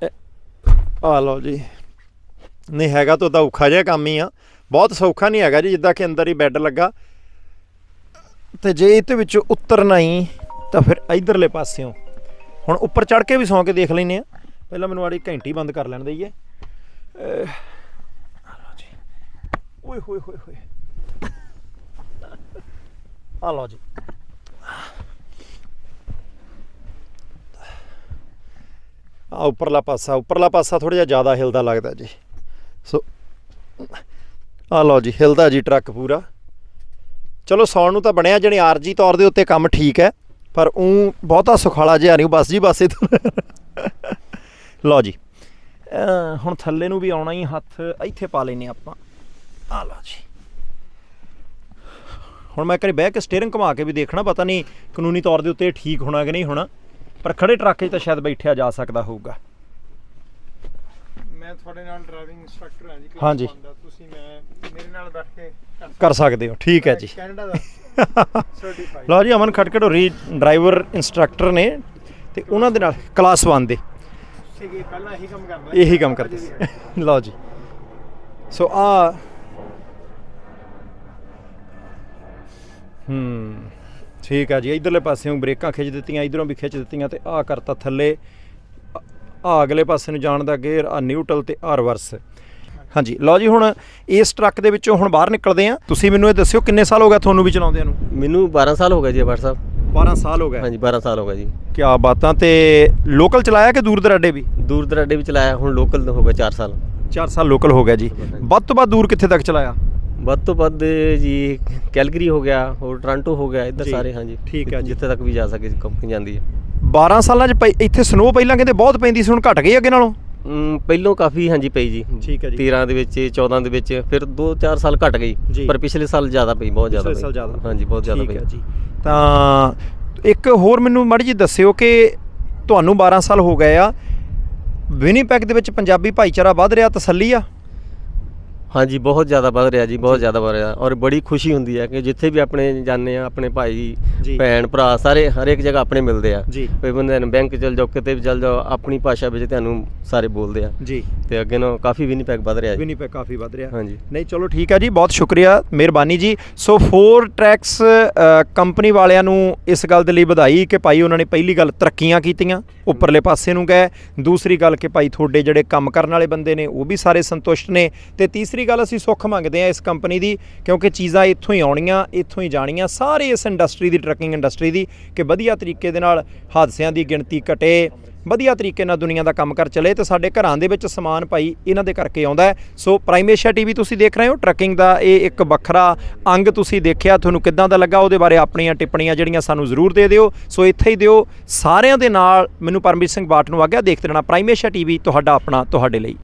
ਆ ਲਓ ਜੀ। ਨਹੀਂ ਹੈਗਾ ਤਾਂ ਔਖਾ ਜਿਹਾ ਕੰਮ ਹੀ ਆ, ਬਹੁਤ ਸੌਖਾ ਨਹੀਂ ਹੈਗਾ ਜੀ। ਜਿੱਦਾਂ ਕਿ ਅੰਦਰ ਹੀ ਬੈੱਡ ਲੱਗਾ, ਤੇ ਜੇ ਇਹਦੇ ਵਿੱਚੋਂ ਉਤਰਨਾ ਹੀ ਤਾਂ ਫਿਰ ਇਧਰਲੇ ਪਾਸਿਓਂ ਹੁਣ ਉੱਪਰ ਚੜ੍ਹ ਕੇ ਵੀ ਸੌਂ ਕੇ ਦੇਖ ਲੈਂਦੇ ਆ। ਪਹਿਲਾਂ ਮੈਨੂੰ ਆੜੀ ਘੰਟੀ ਬੰਦ ਕਰ ਲੈਣ ਦਈਏ। ਓਏ ਹੋਏ ਹੋਏ ਹੋਏ, ਆ ਲਓ ਜੀ। ਆ ਉੱਪਰਲਾ ਪਾਸਾ ਥੋੜ੍ਹਾ ਜਿਹਾ ਜ਼ਿਆਦਾ ਹਿਲਦਾ ਲੱਗਦਾ ਜੀ। ਸੋ ਆ ਲਓ ਜੀ, ਹਿਲਦਾ ਜੀ ਟਰੱਕ ਪੂਰਾ। ਚਲੋ ਸੌਣ ਨੂੰ ਤਾਂ ਬਣਿਆ, ਜਾਣੀ ਆਰਜੀ ਤੌਰ ਦੇ ਉੱਤੇ ਕੰਮ ਠੀਕ ਹੈ, ਪਰ ਬਹੁਤਾ ਸੁਖਾਲਾ ਜਿਹਾ ਨਹੀਂ। ਬਸ ਜੀ ਬਸ ਇਹ ਲਓ ਜੀ। ਹੁਣ ਥੱਲੇ ਨੂੰ ਵੀ ਆਉਣਾ ਹੀ, ਹੱਥ ਇੱਥੇ ਪਾ ਲੈਨੇ ਆਪਾਂ। ਆ ਲਓ ਜੀ। ਹੁਣ ਮੈਂ ਘਰੇ ਬਹਿ ਕੇ ਸਟੀਅਰਿੰਗ ਘੁਮਾ ਕੇ ਵੀ ਦੇਖਣਾ, ਪਤਾ ਨਹੀਂ ਕਾਨੂੰਨੀ ਤੌਰ ਦੇ ਉੱਤੇ ਠੀਕ ਹੋਣਾ ਕਿ ਨਹੀਂ ਹੋਣਾ, ਪਰ ਖੜੇ ਟਰੱਕ 'ਚ ਤਾਂ ਸ਼ਾਇਦ ਬੈਠਿਆ ਜਾ ਸਕਦਾ ਹੋਊਗਾ। ਮੈਂ ਤੁਹਾਡੇ ਨਾਲ ਡਰਾਈਵਿੰਗ ਇੰਸਟ੍ਰਕਟਰ ਹਾਂ ਜੀ। ਹਾਂਜੀ, ਤੁਸੀਂ ਮੇਰੇ ਨਾਲ ਬੈਠ ਕੇ ਕਰ ਸਕਦੇ ਹੋ। ਠੀਕ ਹੈ ਜੀ। ਕੈਨੇਡਾ ਦਾ ਸਰਟੀਫਾਈਡ। ਲਓ ਜੀ, ਅਮਨ ਖਟਕੜ ਹੋਰੀ ਡਰਾਈਵਰ ਇੰਸਟ੍ਰਕਟਰ ਨੇ, ਤੇ ਉਹਨਾਂ ਦੇ ਨਾਲ ਕਲਾਸ 1 ਦੇ ਪਹਿਲਾਂ ਇਹੀ ਕੰਮ ਕਰਦੇ ਸੀ। ਲਓ ਜੀ। ਸੋ ਆ ਠੀਕ ਆ ਜੀ। ਇਧਰਲੇ ਪਾਸਿਓਂ ਬ੍ਰੇਕਾਂ ਖਿੱਚ ਦਿੱਤੀਆਂ, ਇਧਰੋਂ ਵੀ ਖਿੱਚ ਦਿੱਤੀਆਂ, ਤੇ ਆ ਕਰਤਾ ਥੱਲੇ। ਆ ਅਗਲੇ ਪਾਸੇ ਨੂੰ ਜਾਣ ਦਾ ਗੇਅਰ, ਆ ਨਿਊਟਰਲ ਤੇ ਆ ਰਿਵਰਸ। ਹਾਂਜੀ ਲਓ ਜੀ, ਹੁਣ ਇਸ ਟਰੱਕ ਦੇ ਵਿੱਚੋਂ ਹੁਣ ਬਾਹਰ ਨਿਕਲਦੇ ਆ। ਤੁਸੀਂ ਮੈਨੂੰ ਇਹ ਦੱਸਿਓ, ਕਿੰਨੇ ਸਾਲ ਹੋ ਗਿਆ ਤੁਹਾਨੂੰ ਵੀ ਚਲਾਉਂਦਿਆਂ ਨੂੰ? ਮੈਨੂੰ 12 ਸਾਲ ਹੋ ਗਏ ਜੀ ਅਬਾਰ ਸਾਹਿਬ। 12 ਸਾਲ ਹੋ ਗਏ? ਹਾਂਜੀ 12 ਸਾਲ ਹੋ ਗਏ ਜੀ। ਕਿਆ ਬਾਤਾਂ। ਤੇ ਲੋਕਲ ਚਲਾਇਆ ਕਿ ਦੂਰ ਦਰਾਡੇ ਵੀ? ਦੂਰ ਦਰਾਡੇ ਵੀ ਚਲਾਇਆ, ਹੁਣ ਲੋਕਲ ਹੋ ਗਿਆ 4 ਸਾਲ। 4 ਸਾਲ ਲੋਕਲ ਹੋ ਗਿਆ ਜੀ। ਵੱਧ ਤੋਂ ਵੱਧ ਦੂਰ ਕਿੱਥੇ ਤੱਕ ਚਲਾਇਆ? ਵੱਧ ਤੋਂ ਵੱਧ ਜੀ ਕੈਲਗਰੀ ਹੋ ਗਿਆ, ਹੋਰ ਟੋਰਾਂਟੋ ਹੋ ਗਿਆ, ਇੱਧਰ ਸਾਰੇ। ਹਾਂਜੀ ਠੀਕ ਹੈ, ਜਿੱਥੇ ਤੱਕ ਵੀ ਜਾ ਸਕੇ ਕੰਪਨੀ ਜਾਂਦੀ ਹੈ। 12 ਸਾਲਾਂ 'ਚ ਇੱਥੇ ਸਨੋ ਪਹਿਲਾਂ ਕਹਿੰਦੇ ਬਹੁਤ ਪੈਂਦੀ ਸੀ, ਹੁਣ ਘਟ ਗਈ ਅੱਗੇ ਨਾਲੋਂ? ਪਹਿਲੋਂ ਕਾਫੀ ਹਾਂਜੀ ਪਈ ਜੀ। ਠੀਕ ਹੈ ਜੀ। 13 ਦੇ ਵਿੱਚ, 14 ਦੇ ਵਿੱਚ, ਫਿਰ 2-4 ਸਾਲ ਘਟ ਗਈ, ਪਰ ਪਿਛਲੇ ਸਾਲ ਜ਼ਿਆਦਾ ਪਈ, ਬਹੁਤ ਜ਼ਿਆਦਾ ਪਈ। ਹਾਂਜੀ ਬਹੁਤ ਜ਼ਿਆਦਾ ਪਈ ਜੀ। ਤਾਂ ਇੱਕ ਹੋਰ ਮੈਨੂੰ ਮਾੜੀ ਜੀ ਦੱਸਿਓ ਕਿ ਤੁਹਾਨੂੰ 12 ਸਾਲ ਹੋ ਗਏ ਆ, ਵਿਨੀਪੈਗ ਦੇ ਵਿੱਚ ਪੰਜਾਬੀ ਭਾਈਚਾਰਾ ਵੱਧ ਰਿਹਾ, ਤਸੱਲੀ ਆ? ਹਾਂਜੀ ਬਹੁਤ ਜ਼ਿਆਦਾ ਵੱਧ ਰਿਹਾ ਜੀ, ਬਹੁਤ ਜ਼ਿਆਦਾ ਵੱਧ ਰਿਹਾ। ਔਰ ਬੜੀ ਖੁਸ਼ੀ ਹੁੰਦੀ ਹੈ ਕਿ ਜਿੱਥੇ ਵੀ ਆਪਣੇ ਜਾਂਦੇ ਆ, ਆਪਣੇ ਭਾਈ ਭੈਣ ਭਰਾ ਸਾਰੇ ਹਰੇਕ ਜਗ੍ਹਾ ਆਪਣੇ ਮਿਲਦੇ ਆ। ਕੋਈ ਬੰਦੇ ਨੂੰ ਬੈਂਕ ਚਲ ਜਾਓ, ਕਿਤੇ ਵੀ ਚਲ ਜਾਓ, ਆਪਣੀ ਭਾਸ਼ਾ ਵਿੱਚ ਤੁਹਾਨੂੰ ਸਾਰੇ ਬੋਲਦੇ ਆ ਜੀ। ਤੇ ਅੱਗੇ ਨੂੰ ਕਾਫੀ ਵਿਨੀਪੈਗ ਵੱਧ ਰਿਹਾ। ਵਿਨੀਪੈਗ ਕਾਫੀ ਵੱਧ ਰਿਹਾ। ਹਾਂਜੀ। ਨਹੀਂ ਚਲੋ ਠੀਕ ਹੈ ਜੀ, ਬਹੁਤ ਸ਼ੁਕਰੀਆ, ਮਿਹਰਬਾਨੀ ਜੀ। ਸੋ 4 ਟਰੈਕਸ ਕੰਪਨੀ ਵਾਲਿਆਂ ਨੂੰ ਇਸ ਗੱਲ ਦੇ ਲਈ ਵਧਾਈ ਕਿ ਭਾਈ ਉਹਨਾਂ ਨੇ ਪਹਿਲੀ ਗੱਲ ਤਰੱਕੀਆਂ ਕੀਤੀਆਂ, ਉੱਪਰਲੇ ਪਾਸੇ ਨੂੰ ਗਏ। ਦੂਸਰੀ ਗੱਲ ਕਿ ਭਾਈ ਤੁਹਾਡੇ ਜਿਹੜੇ ਕੰਮ ਕਰਨ ਵਾਲੇ ਬੰਦੇ ਨੇ ਉਹ ਵੀ ਸਾਰੇ ਸੰਤੁਸ਼ਟ ਨੇ। ਤੇ ਤੀਸਰੀ ਗੱਲ, ਅਸੀਂ ਸੁੱਖ ਮੰਗਦੇ ਹਾਂ ਇਸ ਕੰਪਨੀ ਦੀ, ਕਿਉਂਕਿ ਚੀਜ਼ਾਂ ਇੱਥੋਂ ਹੀ ਆਉਣੀਆਂ, ਇੱਥੋਂ ਹੀ ਜਾਣੀਆਂ, ਸਾਰੇ ਇਸ ਇੰਡਸਟਰੀ ਦੀ, ਟਰੱਕਿੰਗ ਇੰਡਸਟਰੀ ਦੀ, ਕਿ ਵਧੀਆ ਤਰੀਕੇ ਦੇ ਨਾਲ ਹਾਦਸਿਆਂ ਦੀ ਗਿਣਤੀ ਘਟੇ, ਵਧੀਆ ਤਰੀਕੇ ਨਾਲ ਦੁਨੀਆ ਦਾ ਕੰਮ ਕਰ ਚਲੇ, ਤੇ ਸਾਡੇ ਘਰਾਂ ਦੇ ਵਿੱਚ ਸਮਾਨ ਭਾਈ ਇਹਨਾਂ ਦੇ ਕਰਕੇ ਆਉਂਦਾ। ਸੋ ਪ੍ਰਾਈਮ ਏਸ਼ੀਆ TV ਤੁਸੀਂ ਦੇਖ ਰਹੇ ਹੋ, ਟਰੱਕਿੰਗ ਦਾ ਇਹ ਇੱਕ ਵੱਖਰਾ ਅੰਗ ਤੁਸੀਂ ਦੇਖਿਆ, ਤੁਹਾਨੂੰ ਕਿੱਦਾਂ ਦਾ ਲੱਗਾ? ਉਹਦੇ ਬਾਰੇ ਆਪਣੀਆਂ ਟਿੱਪਣੀਆਂ ਜਿਹੜੀਆਂ ਸਾਨੂੰ ਜ਼ਰੂਰ ਦੇ ਦਿਓ। ਸੋ ਇੱਥੇ ਹੀ ਦਿਓ। ਸਾਰਿਆਂ ਦੇ ਨਾਲ ਮੈਨੂੰ ਪਰਮਜੀਤ ਸਿੰਘ ਬਾਟ ਨੂੰ ਆਗਿਆ। ਦੇਖਦੇ ਰਹਿਣਾ ਪ੍ਰਾਈਮ ਏਸ਼ੀਆ TV, ਤੁਹਾਡਾ ਆਪਣਾ, ਤੁਹਾਡੇ ਲਈ।